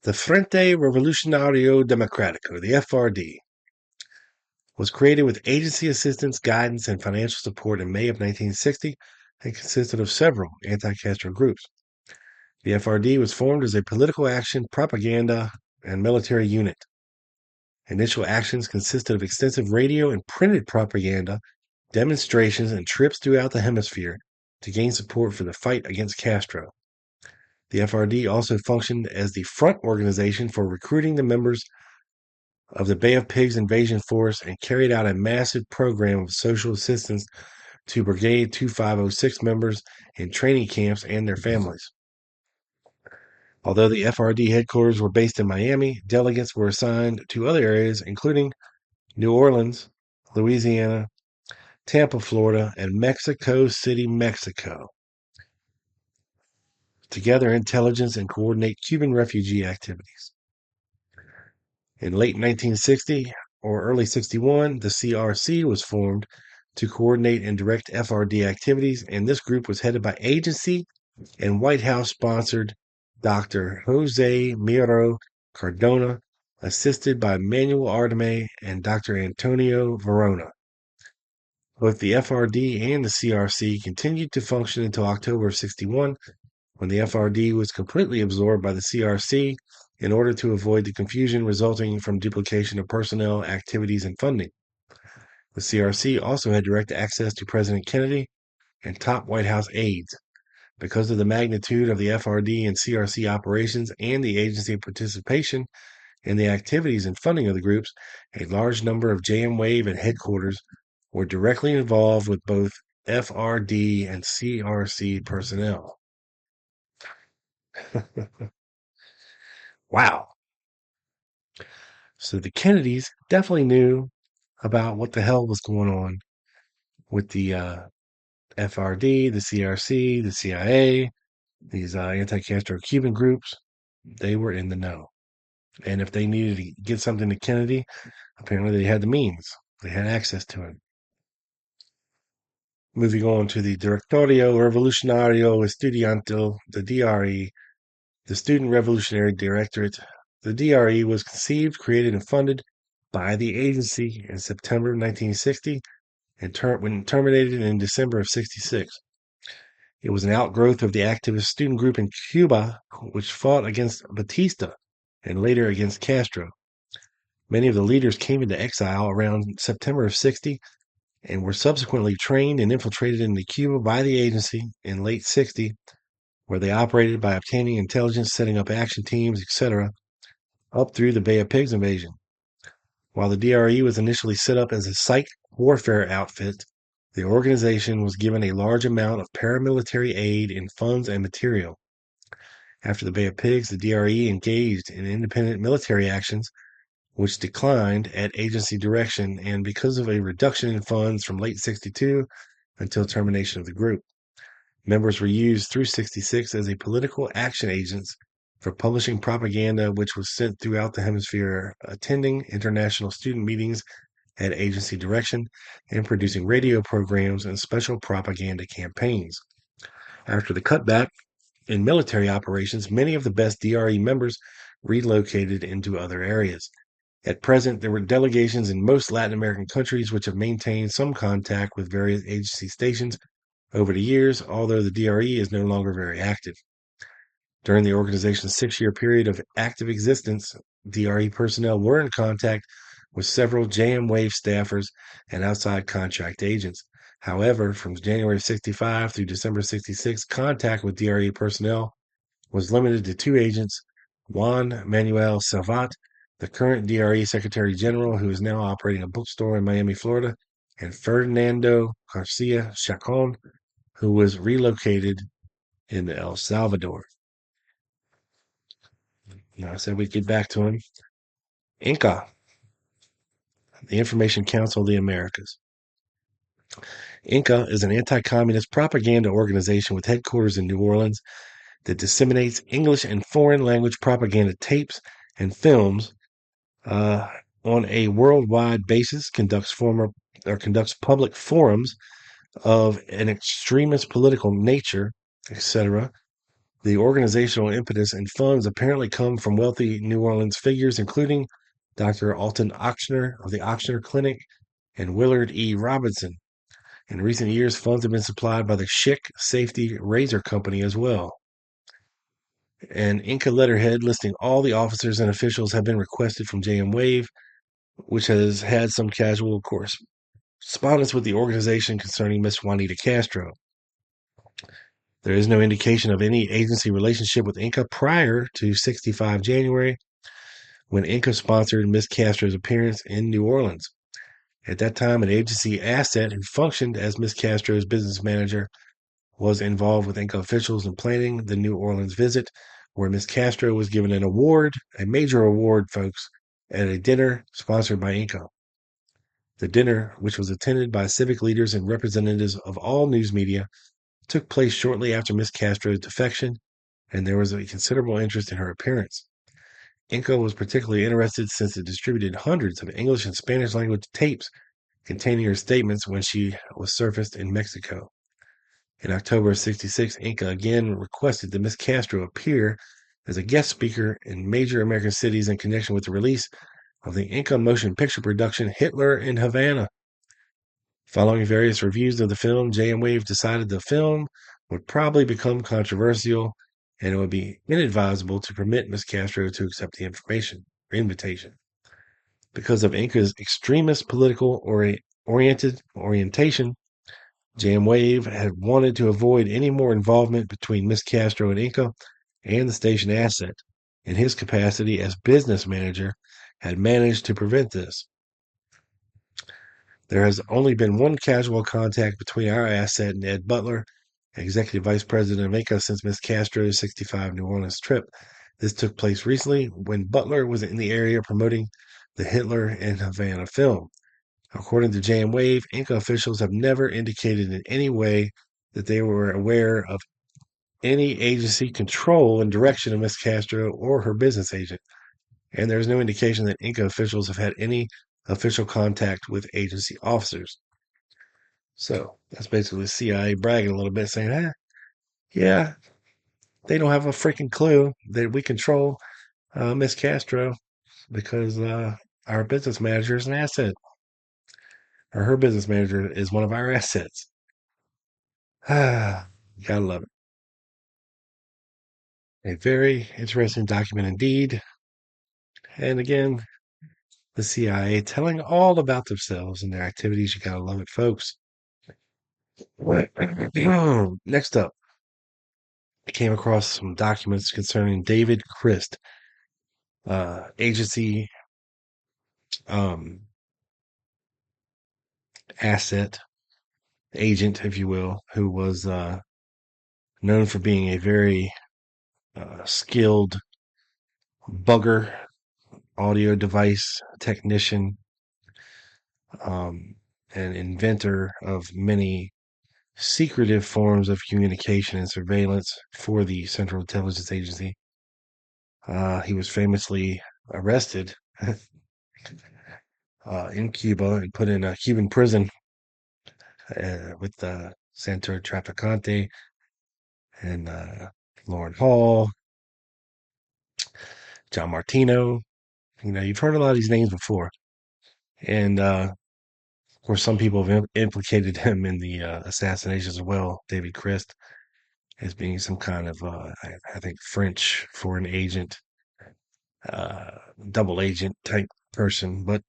The Frente Revolucionario Democrático, the FRD, was created with agency assistance, guidance, and financial support in May of 1960 and consisted of several anti-Castro groups. The FRD was formed as a political action, propaganda, and military unit. Initial actions consisted of extensive radio and printed propaganda, demonstrations, and trips throughout the hemisphere to gain support for the fight against Castro. The FRD also functioned as the front organization for recruiting the members of the Bay of Pigs invasion force and carried out a massive program of social assistance to Brigade 2506 members in training camps and their families. Although the FRD headquarters were based in Miami, delegates were assigned to other areas, including New Orleans, Louisiana, Tampa, Florida, and Mexico City, Mexico, to gather intelligence and coordinate Cuban refugee activities. In late 1960 or early 61, the CRC was formed to coordinate and direct FRD activities, and this group was headed by agency and White House-sponsored Dr. Jose Miro Cardona, assisted by Manuel Ardeme and Dr. Antonio Verona. Both the FRD and the CRC continued to function until October of 61, when the FRD was completely absorbed by the CRC in order to avoid the confusion resulting from duplication of personnel, activities, and funding. The CRC also had direct access to President Kennedy and top White House aides. Because of the magnitude of the FRD and CRC operations and the agency participation in the activities and funding of the groups, a large number of JM Wave and headquarters were directly involved with both FRD and CRC personnel. Wow. So the Kennedys definitely knew about what the hell was going on with the FRD, the CRC, the CIA, these anti-Castro Cuban groups. They were in the know. And if they needed to get something to Kennedy, apparently they had the means. They had access to it. Moving on to the Directorio Revolucionario Estudiantil, the DRE, the Student Revolutionary Directorate. The DRE was conceived, created, and funded by the agency in September of 1960 and terminated in December of 66. It was an outgrowth of the activist student group in Cuba, which fought against Batista and later against Castro. Many of the leaders came into exile around September of 60 and were subsequently trained and infiltrated into Cuba by the agency in late 60, where they operated by obtaining intelligence, setting up action teams, etc., up through the Bay of Pigs invasion. While the DRE was initially set up as a psych warfare outfit, the organization was given a large amount of paramilitary aid in funds and material. After the Bay of Pigs, the DRE engaged in independent military actions, which declined at agency direction and because of a reduction in funds from late 62 until termination of the group. Members were used through 66 as a political action agents for publishing propaganda which was sent throughout the hemisphere, attending international student meetings at agency direction, and producing radio programs and special propaganda campaigns. After the cutback in military operations, many of the best DRE members relocated into other areas. At present, there were delegations in most Latin American countries which have maintained some contact with various agency stations over the years, although the DRE is no longer very active. During the organization's 6-year period of active existence, DRE personnel were in contact with several JM Wave staffers and outside contract agents. However, from January 65 through December 66, contact with DRE personnel was limited to 2 agents, Juan Manuel Salvat, the current DRE Secretary General, who is now operating a bookstore in Miami, Florida, and Fernando Garcia Chacon, who was relocated in El Salvador. Now, I said we'd get back to him. Inca, the Information Council of the Americas. Inca is an anti-communist propaganda organization with headquarters in New Orleans that disseminates English and foreign language propaganda tapes and films on a worldwide basis, conducts public forums of an extremist political nature, etc. The organizational impetus and funds apparently come from wealthy New Orleans figures, including Dr. Alton Ochsner of the Ochsner Clinic and Willard E. Robinson. In recent years, funds have been supplied by the Schick Safety Razor Company as well. An Inca letterhead listing all the officers and officials have been requested from JM Wave, which has had some casual correspondence with the organization concerning Miss Juanita Castro. There is no indication of any agency relationship with Inca prior to 65 January, when Inca sponsored Miss Castro's appearance in New Orleans. At that time, an agency asset who functioned as Miss Castro's business manager was involved with Inca officials in planning the New Orleans visit, where Miss Castro was given an award, a major award, folks, at a dinner sponsored by Inca. The dinner, which was attended by civic leaders and representatives of all news media, took place shortly after Miss Castro's defection, and there was a considerable interest in her appearance. Inca was particularly interested since it distributed hundreds of English and Spanish language tapes containing her statements when she was surfaced in Mexico. In October of 66, Inca again requested that Miss Castro appear as a guest speaker in major American cities in connection with the release of the Inca motion picture production Hitler in Havana. Following various reviews of the film, JM Wave decided the film would probably become controversial and it would be inadvisable to permit Miss Castro to accept the information or invitation. Because of Inca's extremist political orientation, Jamwave had wanted to avoid any more involvement between Miss Castro and Inca and the station asset. In his capacity as business manager, had managed to prevent this. There has only been one casual contact between our asset and Ed Butler, executive vice president of Inca, since Miss Castro's 65 New Orleans trip. This took place recently when Butler was in the area promoting the Hitler and Havana film. According to Jan Wave, Inca officials have never indicated in any way that they were aware of any agency control and direction of Miss Castro or her business agent, and there is no indication that Inca officials have had any official contact with agency officers. So that's basically the CIA bragging a little bit, saying, yeah, they don't have a freaking clue that we control Miss Castro because our business manager is an asset, or her business manager is one of our assets. Gotta love it. A very interesting document indeed. And again, the CIA telling all about themselves and their activities. You gotta love it, folks. Next up, I came across some documents concerning David Crist, agency um, asset agent, if you will, who was known for being a very skilled bugger audio device technician, and inventor of many secretive forms of communication and surveillance for the Central Intelligence Agency. He was famously arrested in Cuba and put in a Cuban prison with Santo Traficante and Lauren Hall, John Martino. You know, you've heard a lot of these names before. And of course, some people have implicated him in the assassinations as well. David Crist as being some kind of, I think, French foreign agent, uh, double agent type person. But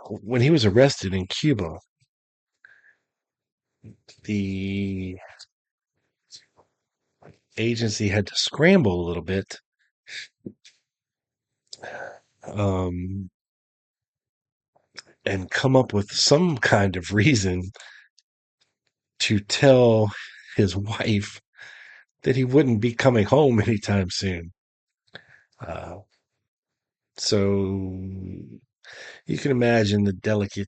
when he was arrested in Cuba, the agency had to scramble a little bit um, and come up with some kind of reason to tell his wife that he wouldn't be coming home anytime soon. Uh, so you can imagine the delicate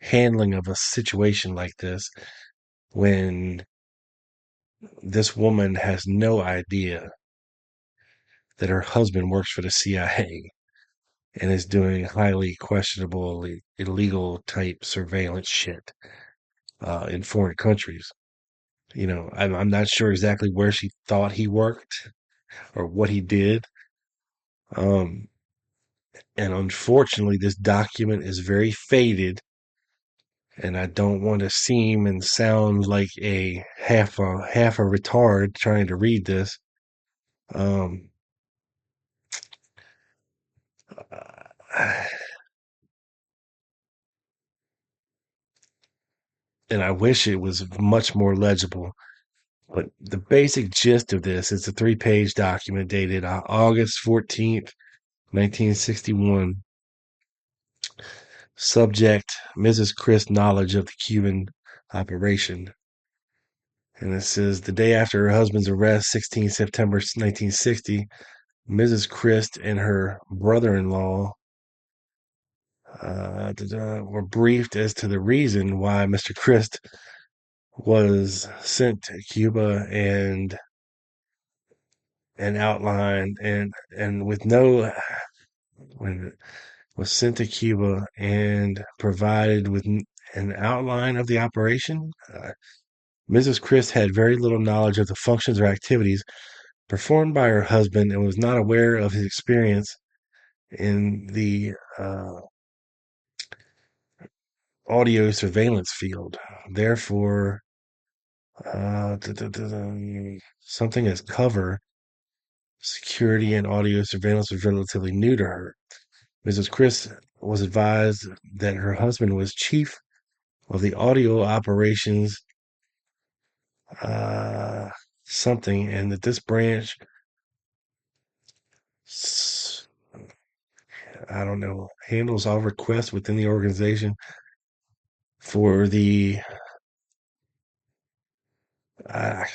handling of a situation like this when this woman has no idea that her husband works for the CIA and is doing highly questionable, illegal type surveillance shit in foreign countries. You know, I'm not sure exactly where she thought he worked or what he did. Um, and unfortunately, this document is very faded, and I don't want to seem and sound like a half a retard trying to read this. Um, and I wish it was much more legible. But the basic gist of this is a 3-page document dated August 14th, 1961. Subject: Mrs. Crist's knowledge of the Cuban operation. And it says, the day after her husband's arrest, 16 September 1960, Mrs. Crist and her brother-in-law were briefed as to the reason why Mr. Crist was sent to Cuba and outlined and with no when was sent to Cuba and provided with an outline of the operation. Mrs. Crist had very little knowledge of the functions or activities performed by her husband and was not aware of his experience in the audio surveillance field. Therefore, Something as cover, security, and audio surveillance was relatively new to her. Mrs. Crist was advised that her husband was chief of the audio operations, uh, something, and that this branch, I don't know, handles all requests within the organization for the. Like I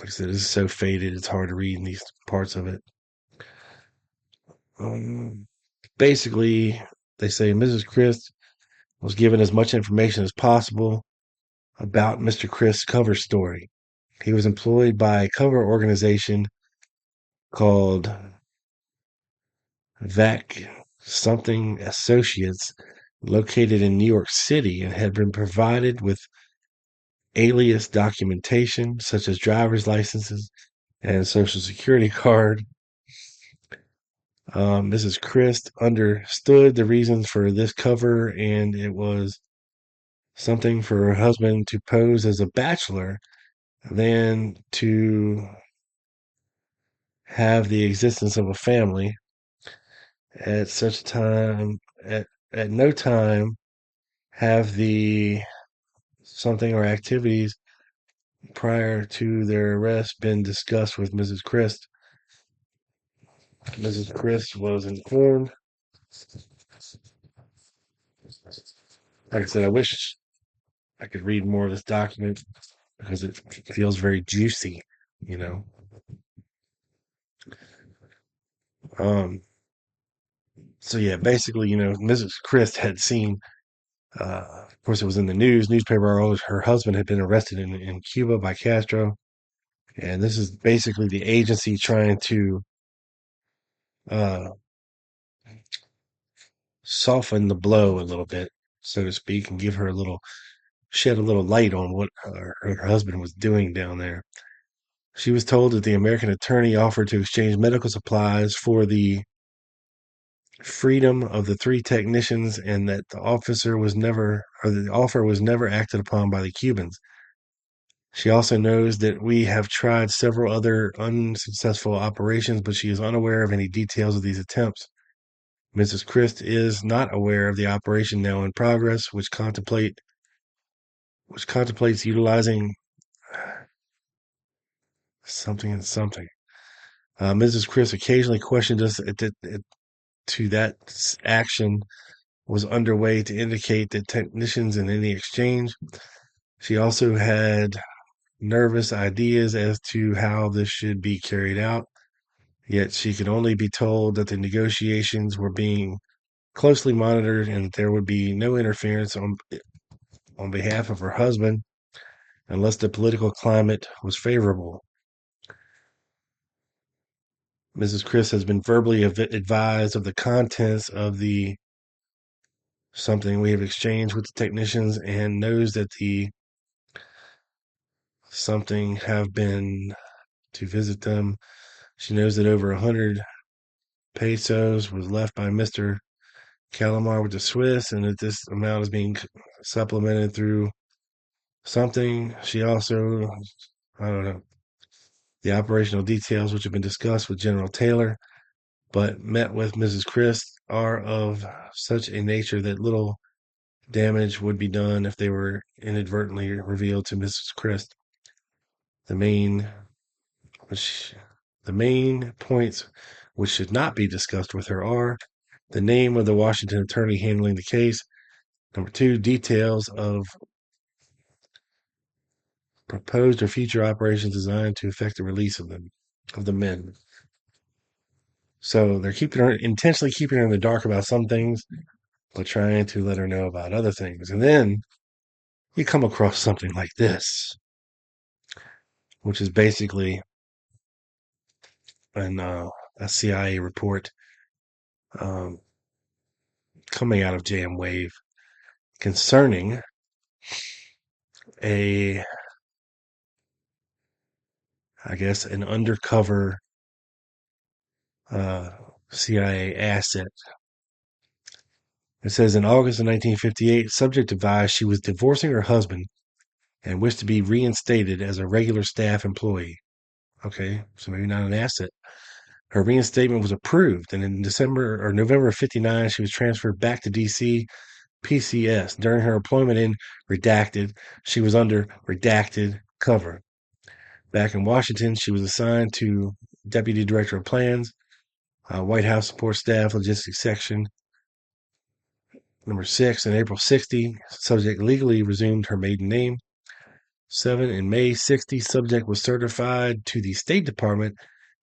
said, this is so faded; it's hard to read in these parts of it. Um, Basically, they say Mrs. Crist was given as much information as possible about Mr. Crist's cover story. He was employed by a cover organization called VAC something Associates, located in New York City, and had been provided with alias documentation such as driver's licenses and social security card. Mrs. Crist understood the reasons for this cover, and it was something for her husband to pose as a bachelor than to have the existence of a family at such time at no time have the something or activities prior to their arrest been discussed with Mrs. Crist. Mrs. Crist was informed. Like I said, I wish I could read more of this document because it feels very juicy, you know. Um, so yeah, basically, Mrs. Crist had seen. Of course, it was in the newspaper articles. Her husband had been arrested in Cuba by Castro, and this is basically the agency trying to uh, soften the blow a little bit, so to speak, and give her shed a little light on what her husband was doing down there. She was told that the American attorney offered to exchange medical supplies for the freedom of the three technicians, and that the offer was never acted upon by the Cubans. She also knows that we have tried several other unsuccessful operations, but she is unaware of any details of these attempts. Mrs. Crist is not aware of the operation now in progress, which contemplates utilizing something and something. Mrs. Crist occasionally questioned us to that action was underway to indicate that technicians in any exchange. She also had nervous ideas as to how this should be carried out, yet she could only be told that the negotiations were being closely monitored and that there would be no interference on behalf of her husband unless the political climate was favorable. Mrs. Crist has been verbally advised of the contents of the something we have exchanged with the technicians and knows that the something have been to visit them. She knows that over 100 pesos was left by Mr. Calamar with the Swiss, and that this amount is being supplemented through something. She also, I don't know, the operational details which have been discussed with General Taylor, but met with Mrs. Crist, are of such a nature that little damage would be done if they were inadvertently revealed to Mrs. Crist. The main points which should not be discussed with her are the name of the Washington attorney handling the case. Number two, details of proposed or future operations designed to effect the release of the men. So they're intentionally keeping her in the dark about some things, but trying to let her know about other things. And then you come across something like this, which is basically a CIA report um, coming out of JM Wave concerning an undercover uh, CIA asset. It says in August of 1958, subject advised she was divorcing her husband and wished to be reinstated as a regular staff employee. Okay, so maybe not an asset. Her reinstatement was approved, and in November of 59, she was transferred back to D.C. PCS. During her employment in redacted, she was under redacted cover. Back in Washington, she was assigned to Deputy Director of Plans, White House Support Staff, Logistics Section. Number 6, in April 60, subject legally resumed her maiden name. 7, in May 60, subject was certified to the State Department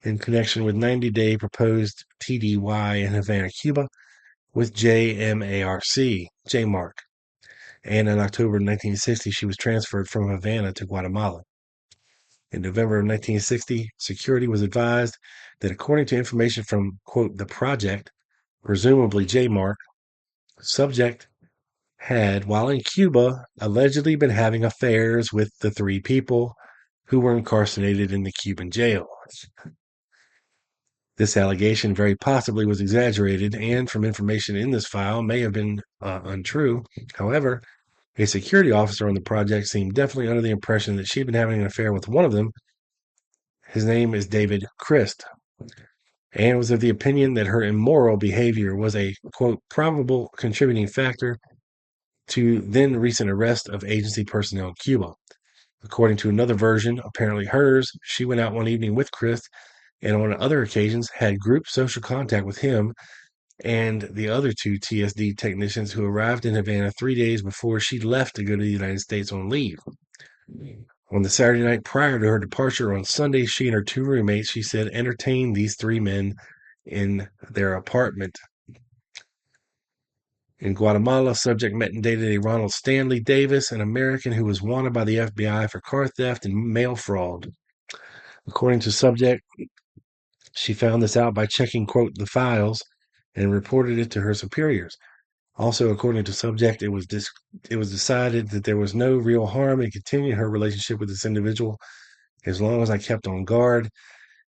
in connection with 90-day proposed TDY in Havana, Cuba, with JMARC. And in October 1960, she was transferred from Havana to Guatemala. In November of 1960, security was advised that according to information from, quote, the project, presumably JMARC, subject had, while in Cuba, allegedly been having affairs with the 3 people who were incarcerated in the Cuban jail. This allegation very possibly was exaggerated and, from information in this file, may have been untrue. However, a security officer on the project seemed definitely under the impression that she had been having an affair with one of them. His name is David Crist, and was of the opinion that her immoral behavior was a, quote, probable contributing factor to then recent arrest of agency personnel in Cuba. According to another version, apparently hers, she went out one evening with Crist and on other occasions had group social contact with him and the other 2 TSD technicians who arrived in Havana 3 days before she left to go to the United States on leave. On the Saturday night prior to her departure on Sunday, she and her 2 roommates, she said, entertained these 3 men in their apartment. In Guatemala, subject met and dated a Ronald Stanley Davis, an American who was wanted by the FBI for car theft and mail fraud. According to subject, she found this out by checking, quote, the files and reported it to her superiors. Also, according to subject, it was decided that there was no real harm in continuing her relationship with this individual as long as I kept on guard,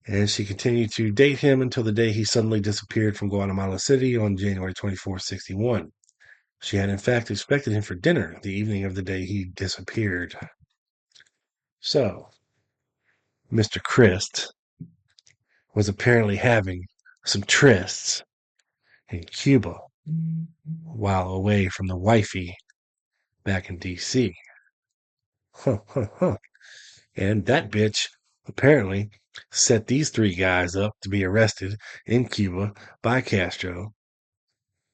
and she continued to date him until the day he suddenly disappeared from Guatemala City on January 24, 61. She had in fact expected him for dinner the evening of the day he disappeared. So, Mr. Crist was apparently having some trysts in Cuba while away from the wifey back in D.C. And that bitch apparently set these 3 guys up to be arrested in Cuba by Castro.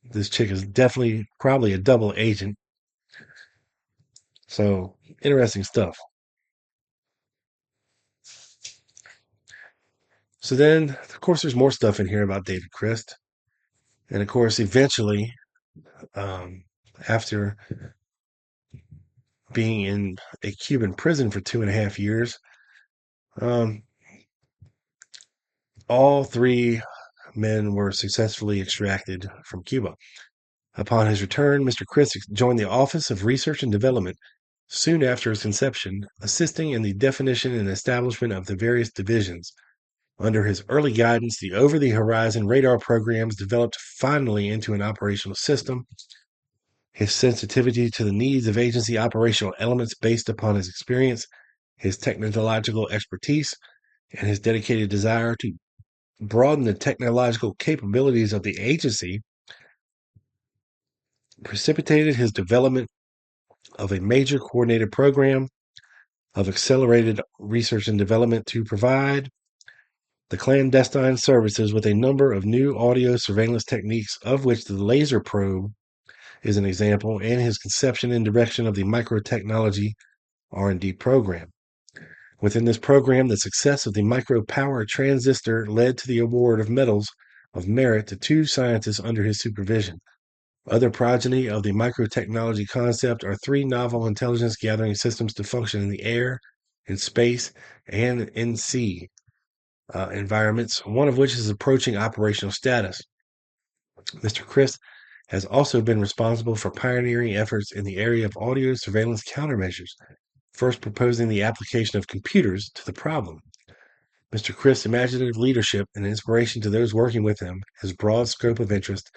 This chick is definitely probably a double agent. So, interesting stuff. So then, of course, there's more stuff in here about David Crist. And of course, eventually, after being in a Cuban prison for 2.5 years, all 3 men were successfully extracted from Cuba. Upon his return, Mr. Crist joined the Office of Research and Development soon after his conception, assisting in the definition and establishment of the various divisions. Under his early guidance, the over-the-horizon radar programs developed finally into an operational system. His sensitivity to the needs of agency operational elements based upon his experience, his technological expertise, and his dedicated desire to broaden the technological capabilities of the agency precipitated his development of a major coordinated program of accelerated research and development to provide the clandestine services with a number of new audio surveillance techniques, of which the laser probe is an example, and his conception and direction of the microtechnology R&D program. Within this program, the success of the micro-power transistor led to the award of medals of merit to 2 scientists under his supervision. Other progeny of the microtechnology concept are 3 novel intelligence gathering systems to function in the air, in space, and in sea environments, one of which is approaching operational status. Mr. Crist has also been responsible for pioneering efforts in the area of audio surveillance countermeasures, first proposing the application of computers to the problem. Mr. Crist's imaginative leadership and inspiration to those working with him, his broad scope of interest,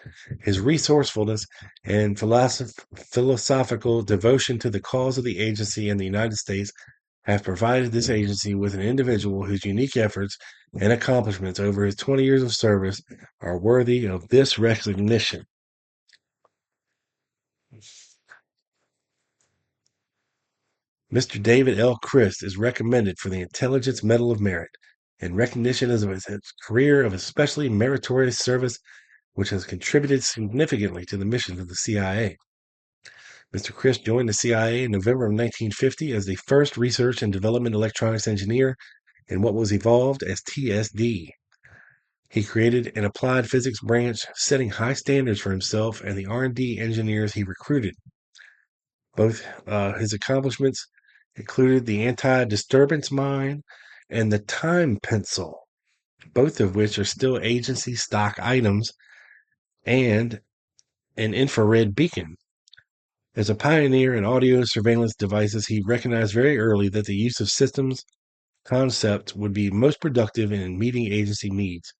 his resourcefulness, and philosophical devotion to the cause of the agency and the United States have provided this agency with an individual whose unique efforts and accomplishments over his 20 years of service are worthy of this recognition. Mr. David L. Crist is recommended for the Intelligence Medal of Merit in recognition of his career of especially meritorious service, which has contributed significantly to the mission of the CIA. Mr. Crist joined the CIA in November of 1950 as the first research and development electronics engineer in what was evolved as TSD. He created an applied physics branch, setting high standards for himself and the R&D engineers he recruited. Both his accomplishments included the anti-disturbance mine and the time pencil, both of which are still agency stock items, and an infrared beacon. As a pioneer in audio surveillance devices, he recognized very early that the use of systems concept would be most productive in meeting agency needs.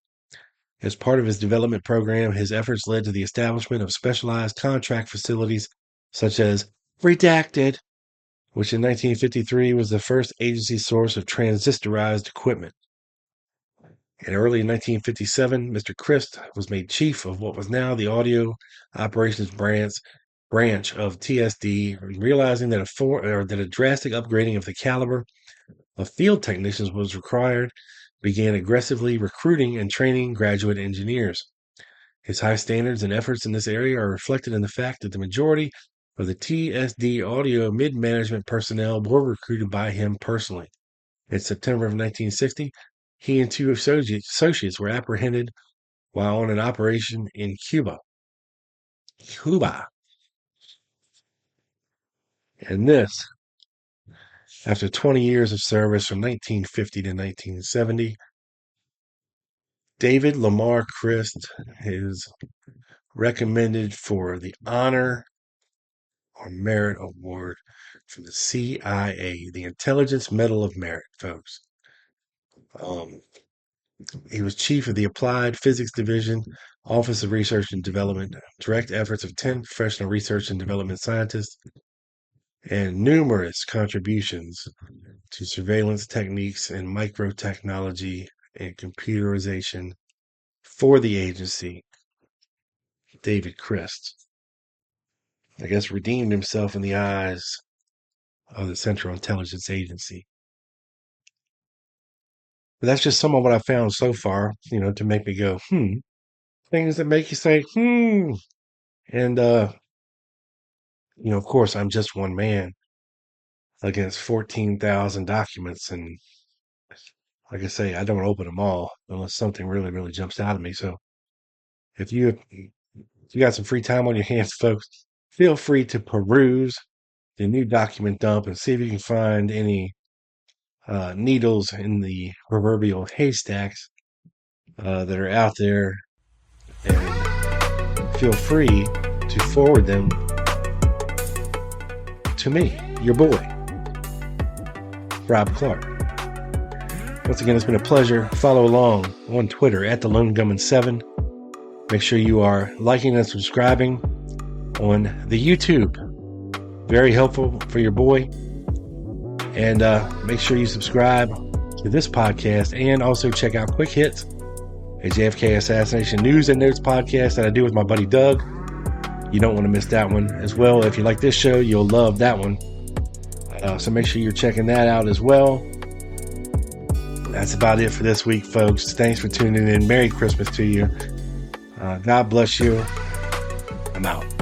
As part of his development program, his efforts led to the establishment of specialized contract facilities such as Redacted, which in 1953 was the first agency source of transistorized equipment. In early 1957, Mr. Crist was made chief of what was now the audio operations branch of TSD, realizing that a drastic upgrading of the caliber of field technicians was required, began aggressively recruiting and training graduate engineers. His high standards and efforts in this area are reflected in the fact that the majority of the TSD audio mid-management personnel were recruited by him personally. In September of 1960, he and two associates were apprehended while on an operation in Cuba. And this, after 20 years of service from 1950 to 1970, David Lamar Crist is recommended for the Honor or Merit Award from the CIA, the Intelligence Medal of Merit, folks. He was chief of the Applied Physics Division, Office of Research and Development, direct efforts of 10 professional research and development scientists, and numerous contributions to surveillance techniques and microtechnology and computerization for the agency. David Crist, I guess, redeemed himself in the eyes of the Central Intelligence Agency. But that's just some of what I found so far, to make me go, things that make you say, And, of course, I'm just one man against 14,000 documents. And like I say, I don't open them all unless something really, really jumps out at me. So if you got some free time on your hands, folks, feel free to peruse the new document dump and see if you can find any needles in the proverbial haystacks that are out there, and feel free to forward them to me, your boy, Rob Clark. Once again, it's been a pleasure. Follow along on Twitter at TheLoneGunman7. Make sure you are liking and subscribing on the YouTube. Very helpful for your boy. And make sure you subscribe to this podcast, and also check out Quick Hits, a JFK Assassination News and Notes podcast that I do with my buddy Doug. You don't want to miss that one as well. If you like this show, you'll love that one. So make sure you're checking that out as well. That's about it for this week, folks. Thanks for tuning in. Merry Christmas to you. God bless you. I'm out.